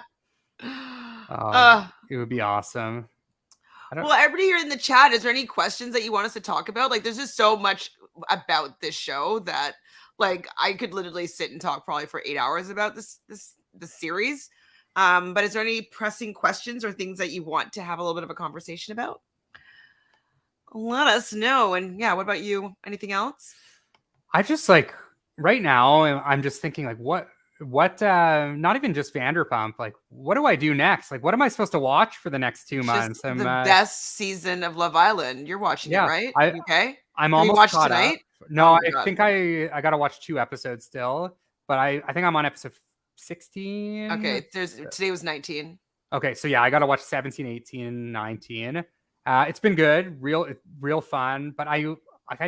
Uh, It would be awesome. I don't well, everybody here in the chat, is there any questions that you want us to talk about? Like, there's just so much about this show that, like, I could literally sit and talk probably for 8 hours about this series. But is there any pressing questions or things that you want to have a little bit of a conversation about? Let us know. And yeah, what about you? Anything else? I just like right now I'm just thinking like what not even just Vanderpump, like what do I do next? Like what am I supposed to watch for the next 2 It's months? just the best season of Love Island. You're watching it, Yeah, right? I Okay. I'm Have you almost watched caught tonight? up. No, Oh my I God. think I got to watch 2 episodes still, but I think I'm on episode 16. Okay. Today was 19. Okay, so yeah, I got to watch 17, 18, 19. It's been good, real fun, but I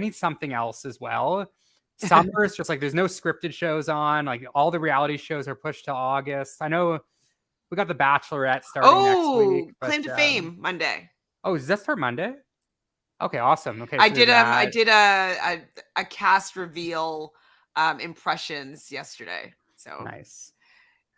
need something else as well. Summer is just like there's no scripted shows on. Like all the reality shows are pushed to August. I know we got The Bachelorette starting next week. Oh, Claim to Fame Monday. Oh, does that start Monday? Okay, awesome. Okay, I so did there's I that. did a cast reveal impressions yesterday. So Nice.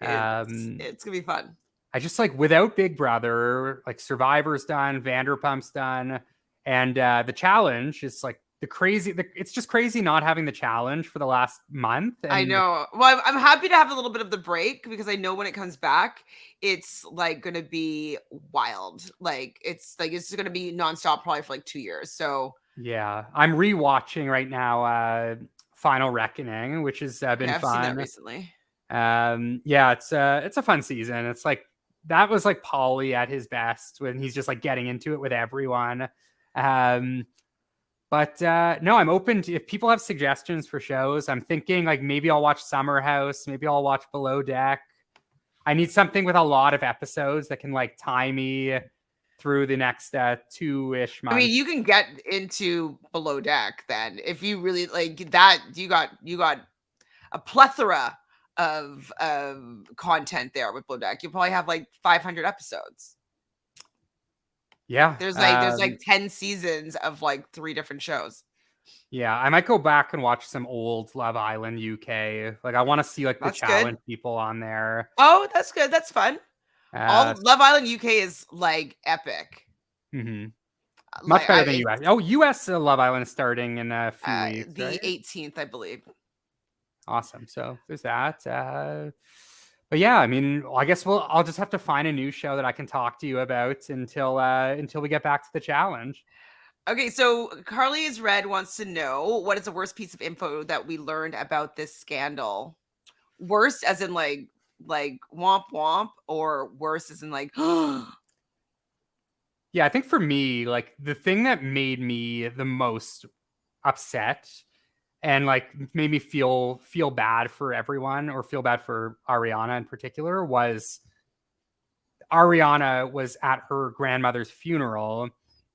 it's gonna be fun. I just like without Big Brother, like Survivor's done, Vanderpump's done, and the challenge is like it's just crazy not having the challenge for the last month. And I know. Well, I'm happy to have a little bit of the break because I know when it comes back, it's like gonna be wild. Like it's gonna be nonstop probably for like 2 years. So yeah, I'm rewatching right now Final Reckoning, which has been I've fun. seen that recently. Yeah, it's a fun season. It's like that was like Paulie at his best when he's just like getting into it with everyone. But no, I'm open to if people have suggestions for shows. I'm thinking like maybe I'll watch Summer House, maybe I'll watch Below Deck. I need something with a lot of episodes that can like tie me through the next 2-ish months. I mean, you can get into Below Deck then if you really like that. You got a plethora of content there with Below Deck. You probably have like 500 episodes. Yeah, There's like 10 seasons of like 3 different shows. Yeah, I might go back and watch some old Love Island UK. Like I want to see like the That's good. challenge people on there. Oh, that's good. That's fun. All Love Island UK is like epic. Much Like, better than US. Oh, US Love Island is starting in a few weeks. The right? 18th, I believe. Awesome. So there's that. But yeah, I mean, I guess I'll just have to find a new show that I can talk to you about until we get back to the challenge. Okay, so Carly's Red wants to know what is the worst piece of info that we learned about this scandal? Worst as in like womp womp, or worse as in like Yeah, I think for me, like the thing that made me the most upset and like made me feel bad for everyone or feel bad for Ariana in particular was Ariana was at her grandmother's funeral,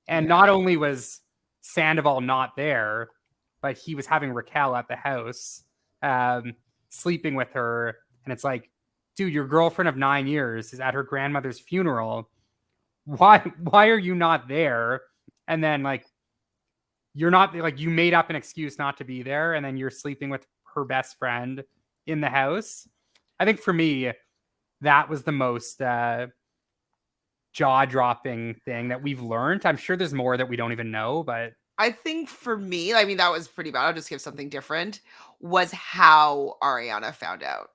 and not only was Sandoval not there, but he was having Raquel at the house, sleeping with her. And it's like, dude, your girlfriend of 9 years is at her grandmother's funeral. Why are you not there? And then like you're not like you made up an excuse not to be there, and then you're sleeping with her best friend in the house. I think for me, that was the most jaw-dropping thing that we've learned. I'm sure there's more that we don't even know, but I think for me, I mean, that was pretty bad. I'll just give something different. Was how Ariana found out.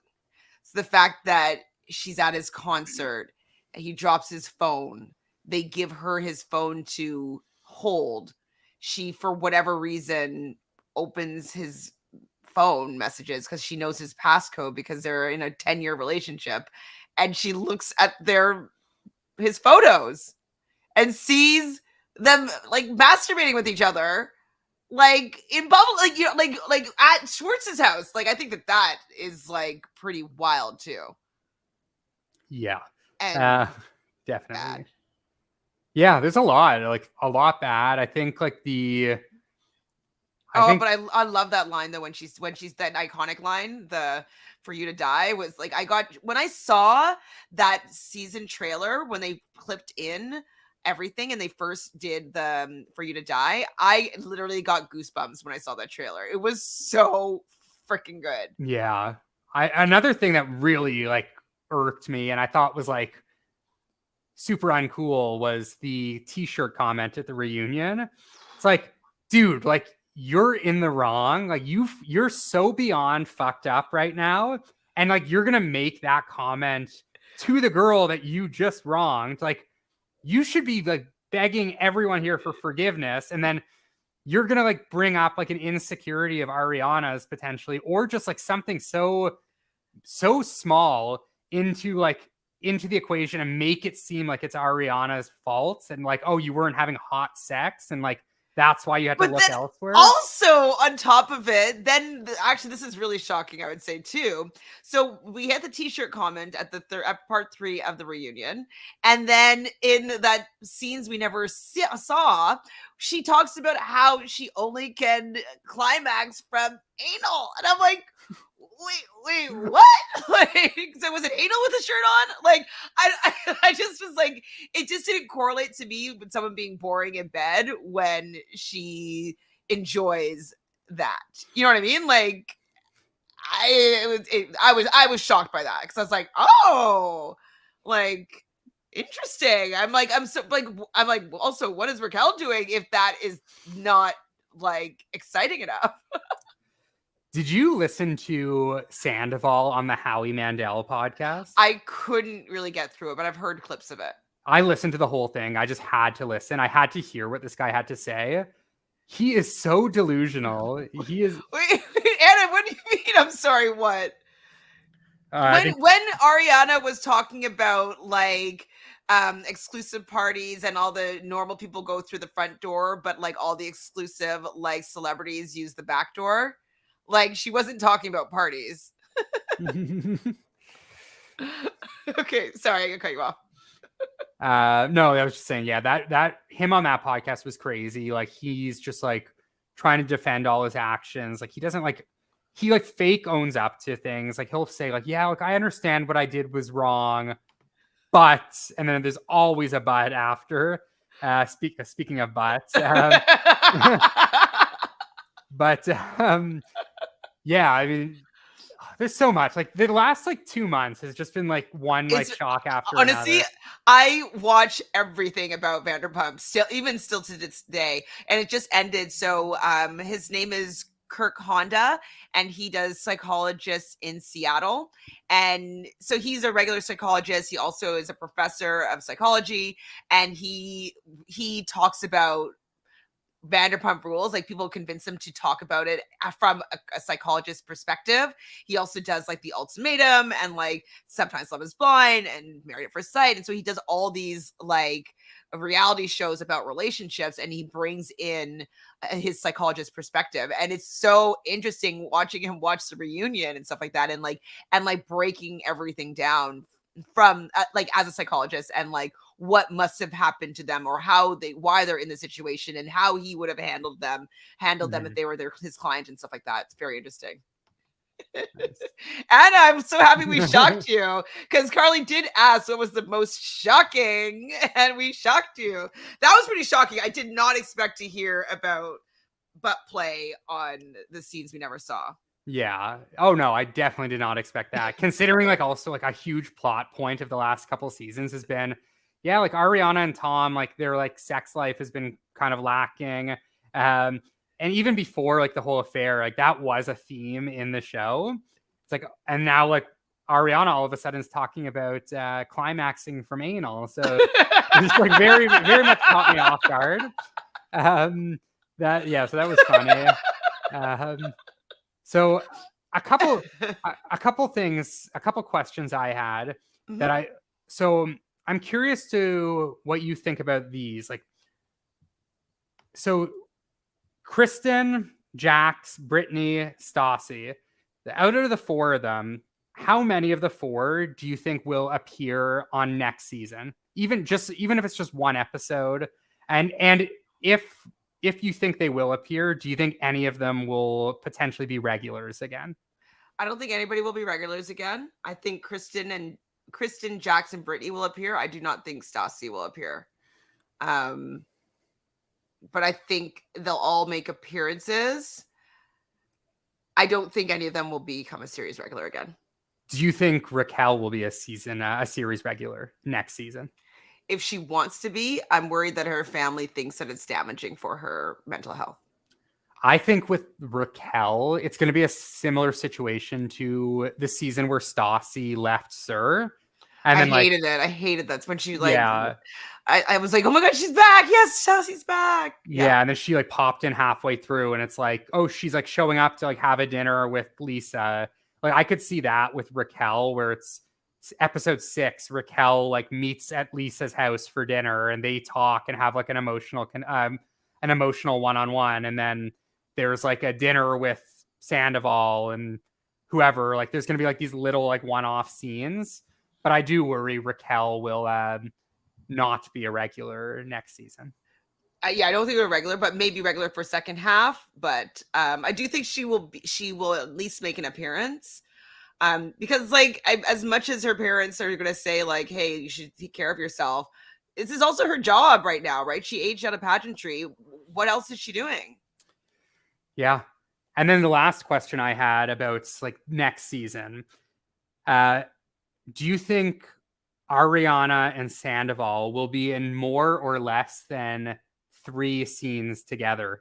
So the fact that she's at his concert and he drops his phone, they give her his phone to hold. She, for whatever reason, opens his phone messages because she knows his passcode because they're in a 10-year relationship, and she looks at his photos and sees them like masturbating with each other, like in bubble, like like at Schwartz's house. Like I think that is like pretty wild too. Yeah, and definitely. bad. Yeah, there's a lot bad. I think like But I love that line though when she's that iconic line, the "for you to die" was like when I saw that season trailer when they clipped in everything and they first did the For You to Die, I literally got goosebumps when I saw that trailer. It was so freaking good. Yeah. Another thing that really like irked me and I thought was like super uncool was the t-shirt comment at the reunion. It's like, dude, like you're in the wrong. Like you're so beyond fucked up right now. And like you're gonna make that comment to the girl that you just wronged. Like you should be like begging everyone here for forgiveness. And then you're gonna like bring up like an insecurity of Ariana's potentially, or just like something so small into the equation and make it seem like it's Ariana's fault and like, oh, you weren't having hot sex and like that's why you had to look elsewhere. Also, on top of it, then actually, this is really shocking, I would say too. So we had the t-shirt comment at the at part 3 of the reunion, and then in that scenes we never saw, she talks about how she only can climax from anal, and I'm like, wait, what? Like, so was it anal with a shirt on? Like, I just was like, it just didn't correlate to me with someone being boring in bed when she enjoys that. You know what I mean? Like, I was shocked by that because I was like, oh, like interesting. I'm like, also, what is Raquel doing if that is not like exciting enough? Did you listen to Sandoval on the Howie Mandel podcast? I couldn't really get through it, but I've heard clips of it. I listened to the whole thing. I just had to listen. I had to hear what this guy had to say. He is so delusional. He is. Wait, Anna, what do you mean? I'm sorry, what? When Ariana was talking about like exclusive parties and all the normal people go through the front door, but like all the exclusive like celebrities use the back door. Like, she wasn't talking about parties. Okay, sorry, I cut you off. No, I was just saying, yeah, that him on that podcast was crazy. Like, he's just like trying to defend all his actions. Like, he doesn't like, he like fake owns up to things. Like, he'll say like, yeah, like I understand what I did was wrong, but, and then there's always a but after. Speaking of butts, but yeah, I mean, there's so much. Like the last like 2 months has just been like one like shock after honestly another. I watch everything about Vanderpump still to this day, and it just ended. So his name is Kirk Honda, and he does psychologists in Seattle, and so he's a regular psychologist. He also is a professor of psychology, and he talks about Vanderpump Rules. Like, people convince him to talk about it from a psychologist perspective. He also does like The Ultimatum and like Sometimes Love is Blind and Married at First Sight. And so he does all these like reality shows about relationships, and he brings in his psychologist perspective. And it's so interesting watching him watch the reunion and stuff like that, and like breaking everything down from like as a psychologist, and like what must have happened to them, or why they're in the situation, and how he would have handled them if they were his client and stuff like that. It's very interesting. Nice. And I'm so happy we shocked you, because Carly did ask what was the most shocking, and we shocked you. That was pretty shocking. I did not expect to hear about butt play on the scenes we never saw. Yeah. Oh no, I definitely did not expect that. Considering like also like a huge plot point of the last couple seasons has been, yeah, like Ariana and Tom, like their like sex life has been kind of lacking. And even before like the whole affair, like that was a theme in the show. It's like, and now like Ariana all of a sudden is talking about climaxing from anal. So it's like very, very much caught me off guard. So that was funny. So a couple questions I had that I'm curious to what you think about these. Like, so Kristen, Jax, Brittany, Stassi, out of the 4 of them, how many of the 4 do you think will appear on next season? Even if it's just one episode, and if you think they will appear, do you think any of them will potentially be regulars again? I don't think anybody will be regulars again. I think Kristen, Jax, and Brittany will appear. I do not think Stassi will appear. But I think they'll all make appearances. I don't think any of them will become a series regular again. Do you think Raquel will be a series regular next season? If she wants to be, I'm worried that her family thinks that it's damaging for her mental health. I think with Raquel, it's going to be a similar situation to the season where Stassi left Sir. And then, I hated it. I hated that's when she like, yeah, I was like, oh my God, she's back. Yes, Stassi's back. yeah. And then she like popped in halfway through and it's like, oh, she's like showing up to like have a dinner with Lisa. Like I could see that with Raquel where it's episode 6, Raquel like meets at Lisa's house for dinner and they talk and have like an emotional one-on-one. And then there's like a dinner with Sandoval and whoever. Like there's going to be like these little like one-off scenes. But I do worry Raquel will not be a regular next season. Yeah, I don't think we're regular, but maybe regular for second half. But I do think she will at least make an appearance. Because like as much as her parents are going to say like, hey, you should take care of yourself, this is also her job right now, right? She aged out of pageantry. What else is she doing? Yeah. And then the last question I had about like next season, do you think Ariana and Sandoval will be in more or less than 3 scenes together?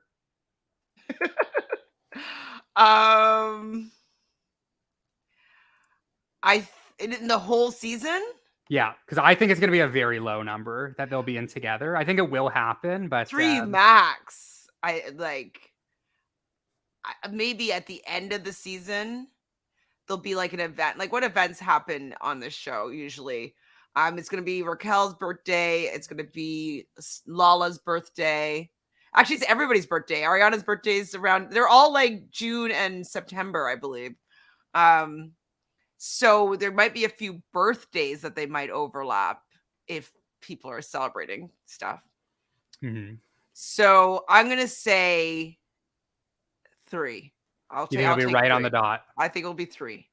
In the whole season? Yeah, because I think it's going to be a very low number that they'll be in together. I think it will happen, but 3 max. Maybe at the end of the season there'll be like an event. Like what events happen on this show usually? It's going to be Raquel's birthday. It's going to be Lala's birthday. Actually, it's everybody's birthday. Ariana's birthday is around. They're all like June and September, I believe. So there might be a few birthdays that they might overlap if people are celebrating stuff. Mm-hmm. So I'm going to say 3. I'll be right 3. On the dot. I think it'll be 3.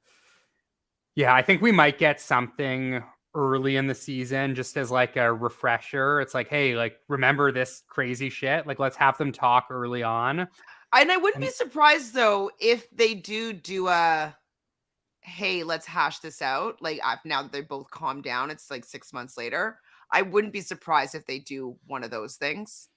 Yeah, I think we might get something early in the season just as like a refresher. It's like, hey, like remember this crazy shit? Like let's have them talk early on. And I wouldn't be surprised though if they do a hey, let's hash this out. Like now that they both calmed down, it's like 6 months later. I wouldn't be surprised if they do one of those things.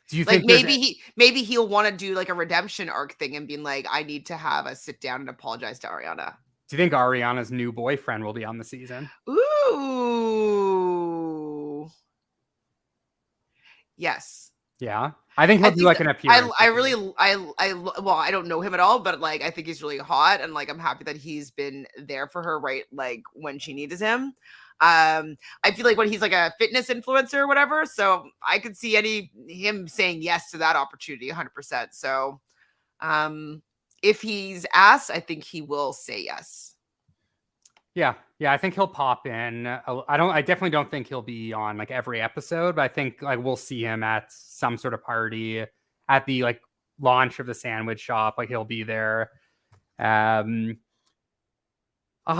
Do you like think maybe he'll want to do like a redemption arc thing and being like, I need to have a sit down and apologize to Ariana. Do you think Ariana's new boyfriend will be on the season? Ooh. Yes. Yeah. I think he'll do like an appearance. I don't know him at all, but like I think he's really hot and like I'm happy that he's been there for her right like when she needed him. I feel like when he's like a fitness influencer or whatever, so I could see him saying yes to that opportunity 100%. So if he's asked, I think he will say yes. Yeah, I think he'll pop in. I definitely don't think he'll be on like every episode, but I think like we'll see him at some sort of party at the like launch of the sandwich shop. Like he'll be there. I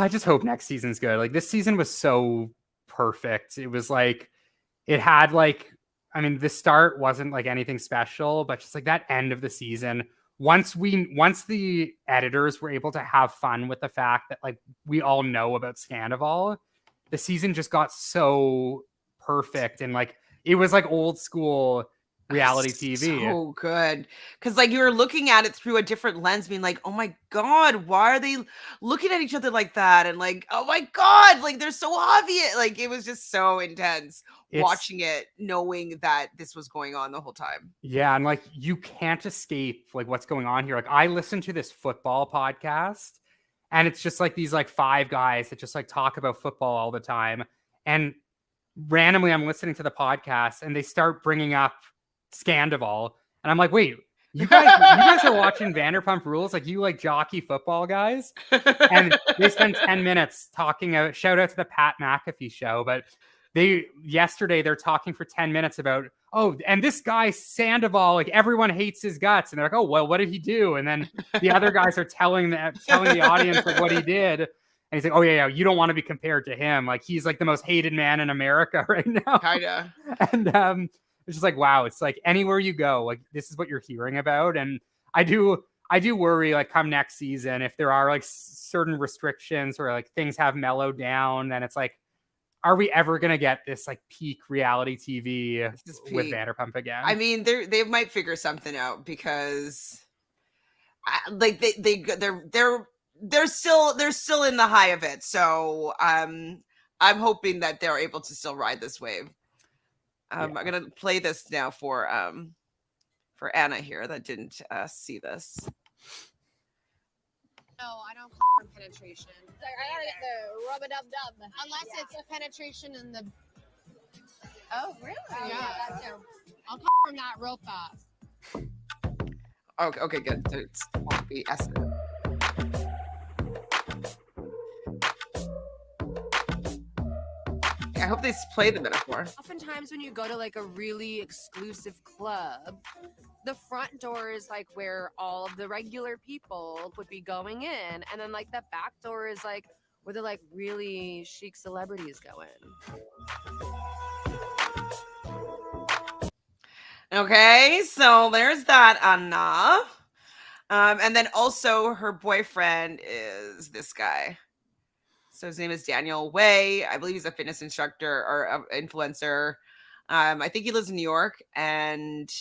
just hope next season's good. Like this season was so perfect. It was like it had like, I mean, the start wasn't like anything special, but just like that end of the season. Once the editors were able to have fun with the fact that like we all know about Scandoval, the season just got so perfect and like it was like old school reality TV. So good. Because like you were looking at it through a different lens, being like, oh my God, why are they looking at each other like that? And like, oh my God, like they're so obvious. Like it was just so intense watching it, knowing that this was going on the whole time. Yeah. And like you can't escape like what's going on here. Like I listened to this football podcast and it's just like these like 5 guys that just like talk about football all the time. And randomly I'm listening to the podcast and they start bringing up Scandoval, and I'm like, wait, you guys are watching Vanderpump Rules, like you like jockey football guys, and they spend 10 minutes talking. Shout out to the Pat McAfee show, but yesterday they're talking for 10 minutes about and this guy Sandoval, like everyone hates his guts, and they're like, oh well, what did he do? And then the other guys are telling the audience like what he did, And he's like, oh yeah, you don't want to be compared to him. Like he's like the most hated man in America right now. Kinda. And it's just like, wow, it's like anywhere you go, like this is what you're hearing about. And I do worry, like come next season, if there are like certain restrictions or like things have mellowed down, then it's like, are we ever gonna get this like peak reality TV with Vanderpump again? I mean, they might figure something out because, like they're still in the high of it. So I'm hoping that they're able to still ride this wave. I'm gonna play this now for Anna here that didn't see this. No, I don't for penetration. Like, I gotta get the rub-a-dub-dub. Unless it's a penetration in the... Oh, really? Yeah, that too. I'll from that real fast. Okay, good. So it's won't be estimate. I hope they play the metaphor. Oftentimes when you go to like a really exclusive club, the front door is like where all of the regular people would be going in. And then like the back door is like where the like really chic celebrities go in. Okay, so there's that, Anna. And then also her boyfriend is this guy. So his name is Daniel Way. I believe he's a fitness instructor or influencer. I think he lives in New York, and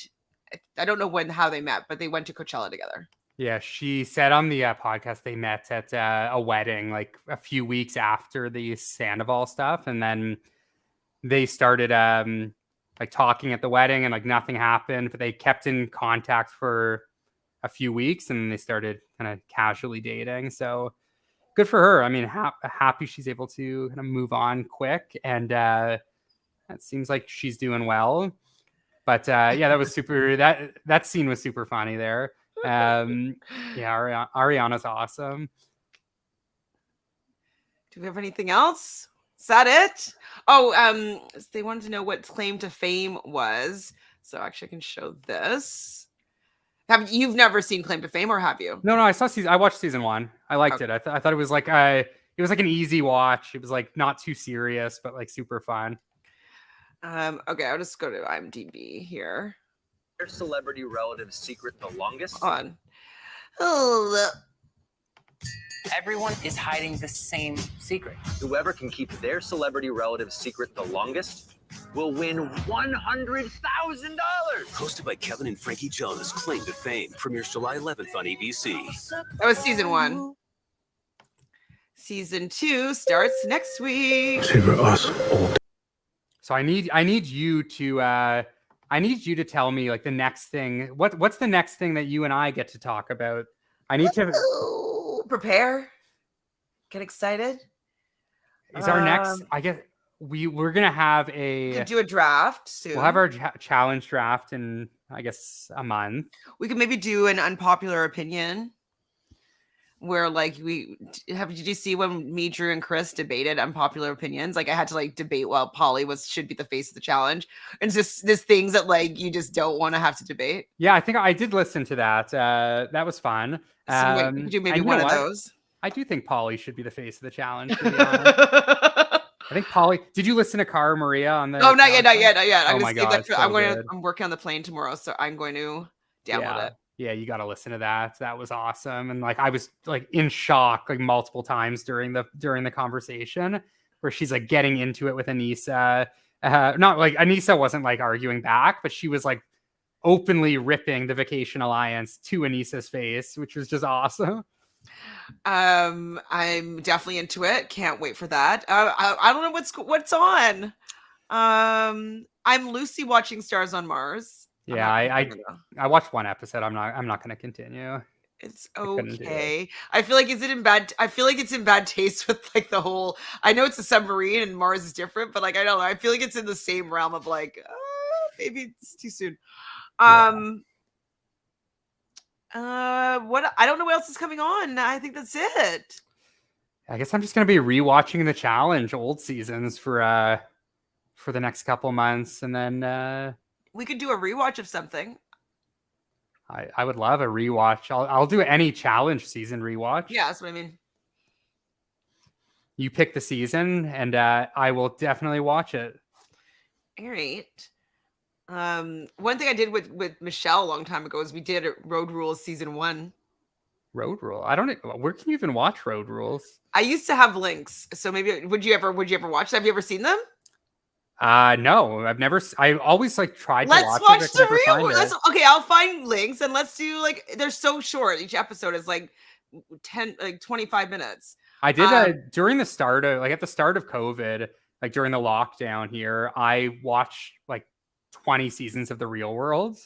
I don't know how they met, but they went to Coachella together. Yeah, she said on the podcast they met at a wedding like a few weeks after the Scandoval stuff, and then they started like talking at the wedding, and like nothing happened, but they kept in contact for a few weeks, and they started kind of casually dating. So good for her. I mean, happy she's able to kind of move on quick, and that seems like she's doing well. But yeah, that was super. That scene was super funny there. Yeah, Ariana's awesome. Do we have anything else? Is that it? Oh, they wanted to know what claim to fame was. So actually, I can show this. You've never seen Claim to Fame, or have you? No, I watched season 1. I liked it. I thought it was like it was like an easy watch. It was like not too serious, but like super fun. Okay, I'll just go to IMDb here. Their celebrity relative's secret the longest? On. Oh, everyone is hiding the same secret. Whoever can keep their celebrity relative's secret the longest will win $100,000. Hosted by Kevin and Frankie Jonas, Claim to Fame premieres July 11th on ABC. That was season 1. Season 2 starts next week. So I need you to tell me like the next thing. What's the next thing that you and I get to talk about? I need to prepare. Get excited. Is our next? I guess we're gonna have we could do a draft soon. We'll have our challenge draft in I guess a month. We could maybe do an unpopular opinion. Where like did you see when me, Drew, and Chris debated unpopular opinions? Like I had to like debate while Polly should be the face of the challenge. And it's just things that like you just don't want to have to debate. Yeah, I think I did listen to that. That was fun. So we could do maybe one of those. I do think Polly should be the face of the challenge. To be honest. I think Polly. Did you listen to Cara Maria on the? Oh, not yet. Oh my god! I'm working on the plane tomorrow, so I'm going to download it. Yeah, you got to listen to that. That was awesome. And like I was like in shock like multiple times during the conversation where she's like getting into it with Anissa. Not like Anissa wasn't like arguing back, but she was like openly ripping the Vacation Alliance to Anissa's face, which was just awesome. I'm definitely into it. Can't wait for that. I don't know what's on. I'm Lucy watching Stars on Mars. Yeah, I watched one episode. I'm not going to continue. It's okay. I feel like it's in bad taste with like the whole. I know it's a submarine and Mars is different, but like I don't know. I feel like it's in the same realm of like maybe it's too soon. What I don't know what else is coming on. I think that's it. I guess I'm just going to be rewatching the challenge old seasons for the next couple months, and then. We could do a rewatch of something. I would love a rewatch. I'll do any challenge season rewatch. Yeah, that's what I mean. You pick the season, and I will definitely watch it. All right. One thing I did with Michelle a long time ago is we did Road Rules season 1. Road Rule. I don't. Where can you even watch Road Rules? I used to have links, so maybe would you ever watch them? Have you ever seen them? No, I've never. I always like tried Let's to watch watch it. the real. Okay, I'll find links and let's do like they're so short. Each episode is like 25 minutes. I did during the start of at the start of COVID, like during the lockdown here, I watched like 20 seasons of The Real World.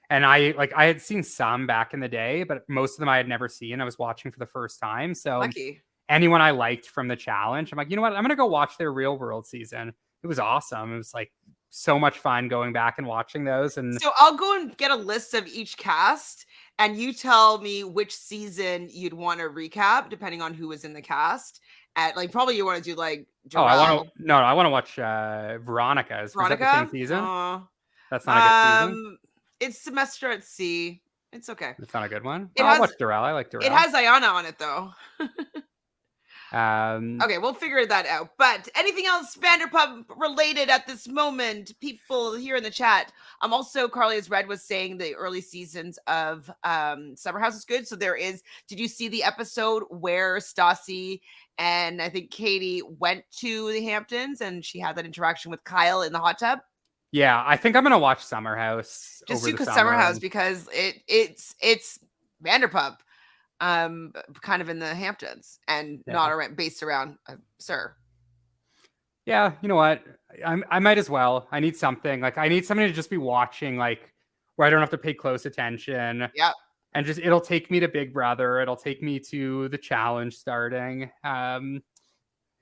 And I had seen some back in the day, but most of them I had never seen. I was watching for the first time. So lucky. Anyone I liked from the challenge, I'm like, you know what? I'm going to go watch their Real World season. It was awesome. It was like so much fun going back and watching those. And so I'll go and get a list of each cast and you tell me which season you'd want to recap depending on who was in the cast. At like probably you want to do like Jarrell. I want to watch Veronica's. Veronica? Was that the same season? That's not a good season. It's Semester at Sea. It's okay. It's not a good one. I'll watch Darrell. I like Darrell. It has Ayana on it though. Okay, we'll figure that out. But anything else Vanderpump related at this moment, people here in the chat. Also, Carly, as Red was saying, the early seasons of Summer House is good. So did you see the episode where Stassi and I think Katie went to the Hamptons and she had that interaction with Kyle in the hot tub? Yeah, I think I'm gonna watch Summer House. Just do Summer House because it's Vanderpump. Kind of in the Hamptons and not based around Sir. Yeah, you know what? I might as well. I need something. I need something to just be watching, where I don't have to pay close attention. Yeah. And just it'll take me to Big Brother. It'll take me to the challenge starting. I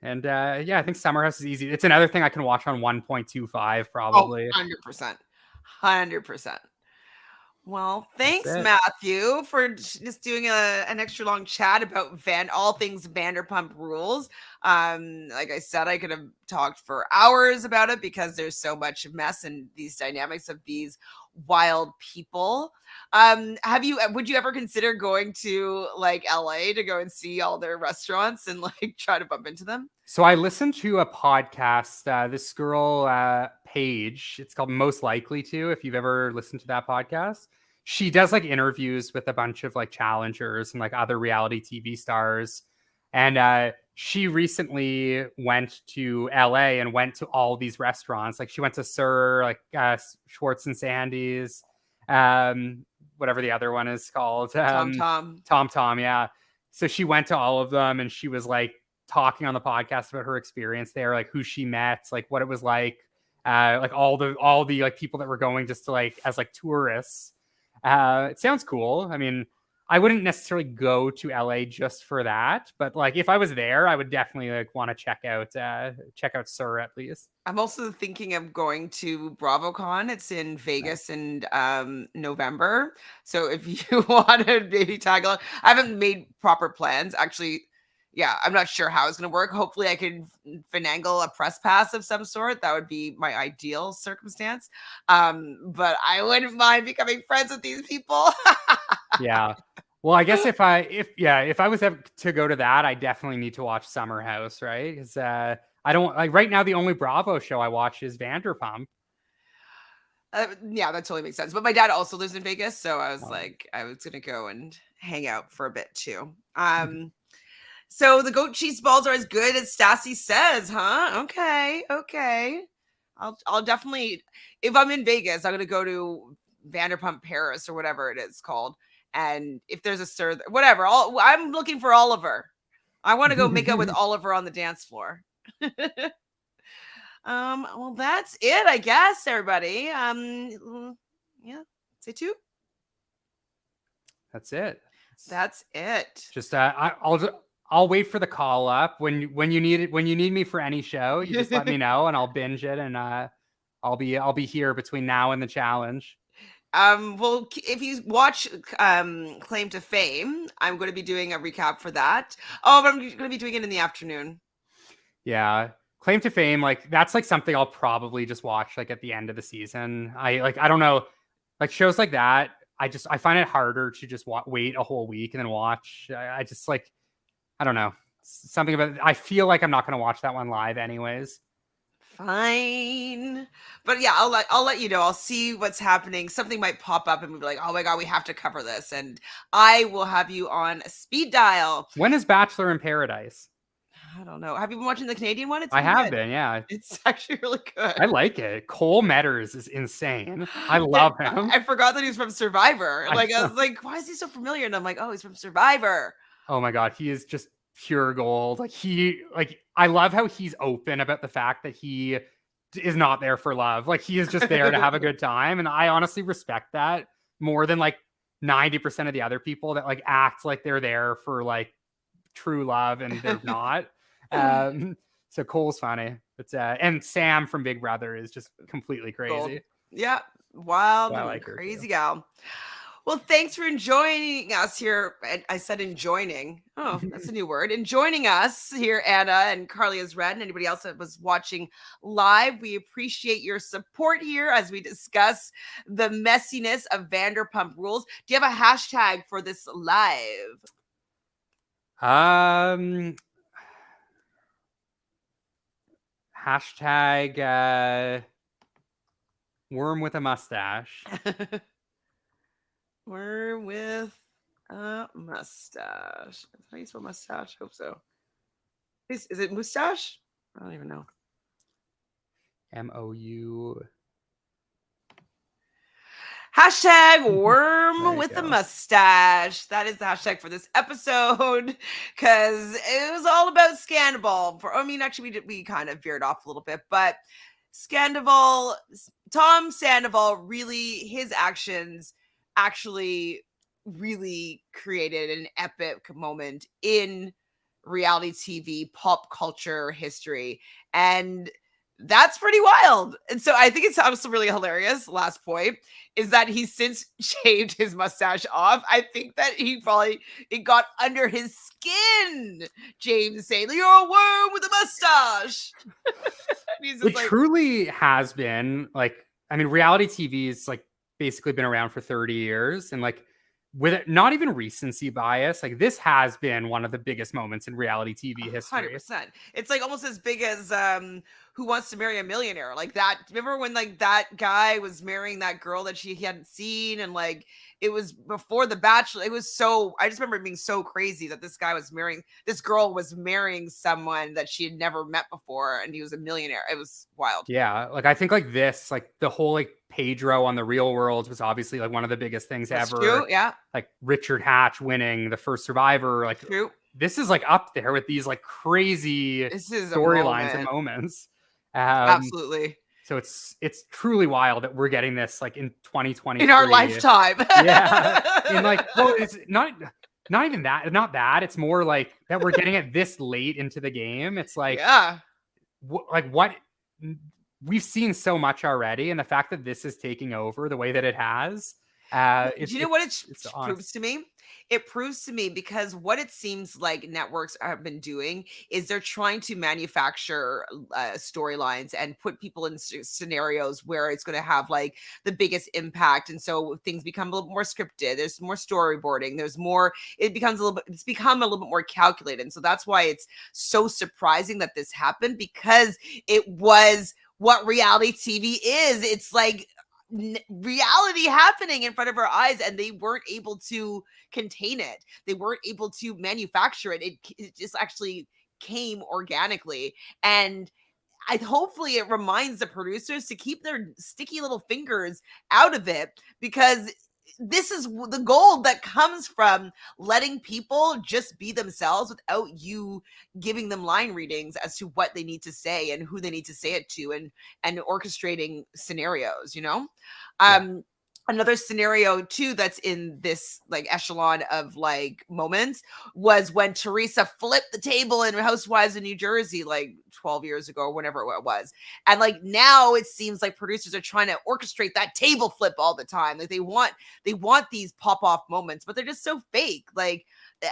think Summer House is easy. It's another thing I can watch on 1.25 probably. 100%. Well, thanks, Matthew, for just doing an extra long chat about all things Vanderpump Rules. Like I said, I could have talked for hours about it because there's so much mess and these dynamics of these wild people. Would you ever consider going to LA to go and see all their restaurants and try to bump into them? So I listened to a podcast, this girl, Paige, it's called Most Likely To, if you've ever listened to that podcast. She does interviews with a bunch of challengers and other reality TV stars. And she recently went to LA and went to all these restaurants. She went to Sir, Schwartz and Sandy's, whatever the other one is called. Tom, yeah. So she went to all of them and she was talking on the podcast about her experience there, who she met, what it was like all the people that were going just to as tourists. It sounds cool. I mean, I wouldn't necessarily go to LA just for that, but if I was there, I would definitely want to check out Sir at least. I'm also thinking of going to BravoCon. It's in Vegas in November. So if you want to maybe tag along, I haven't made proper plans. Actually, yeah, I'm not sure how it's going to work. Hopefully I can finagle a press pass of some sort. That would be my ideal circumstance. But I wouldn't mind becoming friends with these people. Yeah. Well, I guess if I was to go to that, I definitely need to watch Summer House, right? Because I don't right now. The only Bravo show I watch is Vanderpump. Yeah, that totally makes sense. But my dad also lives in Vegas, so I was I was gonna go and hang out for a bit too. So the goat cheese balls are as good as Stassi says, huh? Okay. I'll definitely, if I'm in Vegas, I'm gonna go to Vanderpump Paris or whatever it is called. And if there's a Sir, whatever, I'm looking for Oliver. I want to go make out with Oliver on the dance floor. Well, that's it, I guess, everybody. Yeah, say two. That's it. Just I'll wait for the call up when you need it. When you need me for any show, you just let me know and I'll binge it. And I'll be here between now and the challenge. Well, if you watch Claim to Fame, I'm going to be doing a recap for that. Oh, but I'm going to be doing it in the afternoon. Yeah, Claim to Fame, that's something I'll probably just watch at the end of the season. I don't know, shows like that. I find it harder to just wait a whole week and then watch. I just I don't know. something about I feel like I'm not going to watch that one live anyways. Fine. But yeah, I'll let you know. I'll see what's happening. Something might pop up and we'll be like, oh my God, we have to cover this. And I will have you on speed dial. When is Bachelor in Paradise? I don't know. Have you been watching the Canadian one? It's I have good. been, yeah. It's actually really good. I like it. Cole Metters is insane. I love him. I forgot that he's from Survivor. Like, I was like, why is he so familiar? And I'm like, oh, he's from Survivor. Oh my God, he is just pure gold. I love how he's open about the fact that he is not there for love. Like, he is just there to have a good time. And I honestly respect that more than like 90% of the other people that like act like they're there for like true love and they're not. So Cole's funny. But and Sam from Big Brother is just completely crazy. Gold. Yeah. Wild I and like her crazy too. gal. Well, thanks for joining us here. I said enjoining. Oh, that's a new word. And joining us here, Anna and Carly has read, and anybody else that was watching live. We appreciate your support here as we discuss the messiness of Vanderpump Rules. Do you have a hashtag for this live? Hashtag worm with a mustache. Worm with a mustache. Is that how you spell mustache? Hope so. Is it mustache? I don't even know. MOU. Hashtag worm with a mustache. That is the hashtag for this episode because it was all about Scandoval. Actually, we kind of veered off a little bit, but Scandoval, Tom Sandoval, really, his actions actually really created an epic moment in reality TV, pop culture history. And that's pretty wild. And so I think it's also really hilarious. Last point is that he's since shaved his mustache off. I think that it got under his skin. James saying, "You're a worm with a mustache." It truly has been reality TV is like basically been around for 30 years. And like with it, not even recency bias, like this has been one of the biggest moments in reality TV history. 100%. It's like almost as big as Who Wants to Marry a Millionaire? Like that. Remember when like that guy was marrying that girl that he hadn't seen, and like it was before The Bachelor. It was I just remember it being so crazy that this girl was marrying someone that she had never met before, and he was a millionaire. It was wild. Yeah, like I think like this, like the whole like Pedro on The Real World was obviously like one of the biggest things That's ever. True, yeah. Like Richard Hatch winning the first Survivor. Like true. This is like up there with these like crazy storylines and moments. Absolutely. So it's truly wild that we're getting this like in 2020 in our lifetime. Yeah. And like, well, it's not even that, not bad. It's more like that we're getting it this late into the game. It's like, yeah, what we've seen so much already. And the fact that this is taking over the way that it has, do you know what it proves to me? It proves to me because what it seems like networks have been doing is they're trying to manufacture storylines and put people in scenarios where it's going to have like the biggest impact. And so things become a little more scripted. There's more storyboarding. It's become a little bit more calculated. And so that's why it's so surprising that this happened, because it was what reality TV is. It's like reality happening in front of our eyes, and they weren't able to contain it. They weren't able to manufacture it. It just actually came organically. And hopefully it reminds the producers to keep their sticky little fingers out of it, because this is the gold that comes from letting people just be themselves without you giving them line readings as to what they need to say and who they need to say it to, and orchestrating scenarios, Another scenario too that's in this like echelon of like moments was when Teresa flipped the table in Housewives of New Jersey like 12 years ago or whenever it was. And like now it seems like producers are trying to orchestrate that table flip all the time. Like they want these pop off moments, but they're just so fake. Like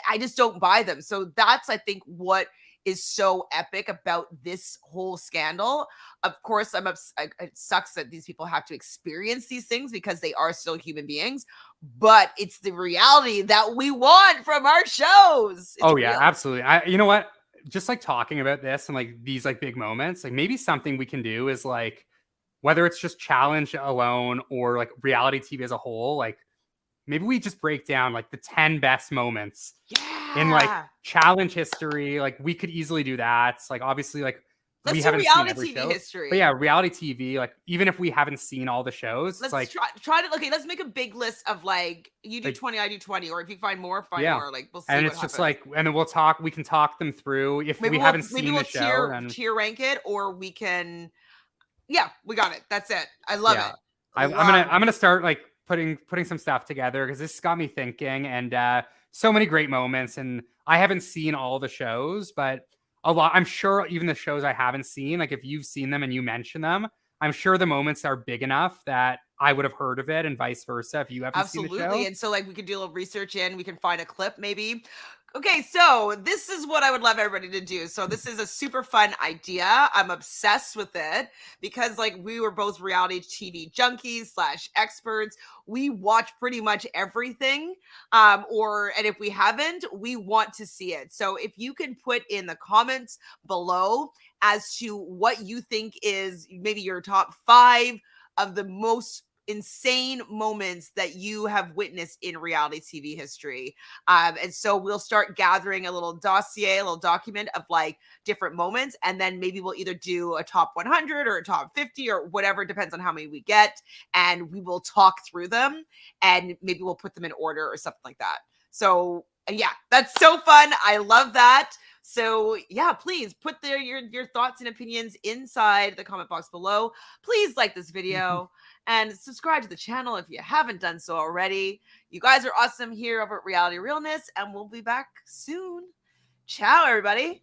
I just don't buy them. So that's, I think, what is so epic about this whole scandal. Of course, it sucks that these people have to experience these things because they are still human beings, but it's the reality that we want from our shows. It's real. real. Absolutely. You know what? just like talking about this and like these like big moments, like maybe something we can do is like, whether it's just challenge alone or like reality TV as a whole, like maybe we just break down like the 10 best moments in like Yeah. challenge history. Like we could easily do that. It's like obviously like Let's we do haven't seen reality every TV show. history. But yeah, reality TV, like even if we haven't seen all the shows, Let's it's like try to, okay, let's make a big list of like, you do Like- 20, I do 20, or if you find more, find yeah. more. Like we'll see And what it's just happens. like, and then we can talk them through if Maybe we we'll haven't seen the show. Then tier rank it, or we can, yeah, we got it. That's it. I love yeah. it. I'm gonna start like putting some stuff together because this got me thinking, and so many great moments. And I haven't seen all the shows, but a lot. I'm sure even the shows I haven't seen, like if you've seen them and you mention them, I'm sure the moments are big enough that I would have heard of it, and vice versa if you haven't seen the show. Absolutely. And so like we could do a little research in, we can find a clip maybe. Okay, so this is what I would love everybody to do. So this is a super fun idea. I'm obsessed with it because like we were both reality TV junkies / experts. We watch pretty much everything. And if we haven't, we want to see it. So if you can put in the comments below as to what you think is maybe your top 5 of the most insane moments that you have witnessed in reality TV history. And so we'll start gathering a little dossier, a little document of like different moments. And then maybe we'll either do a top 100 or a top 50 or whatever, depends on how many we get. And we will talk through them and maybe we'll put them in order or something like that. So yeah, that's so fun. I love that. So yeah, please put your thoughts and opinions inside the comment box below. Please like this video and subscribe to the channel if you haven't done so already. You guys are awesome here over at Reality Realness, and we'll be back soon. Ciao, everybody.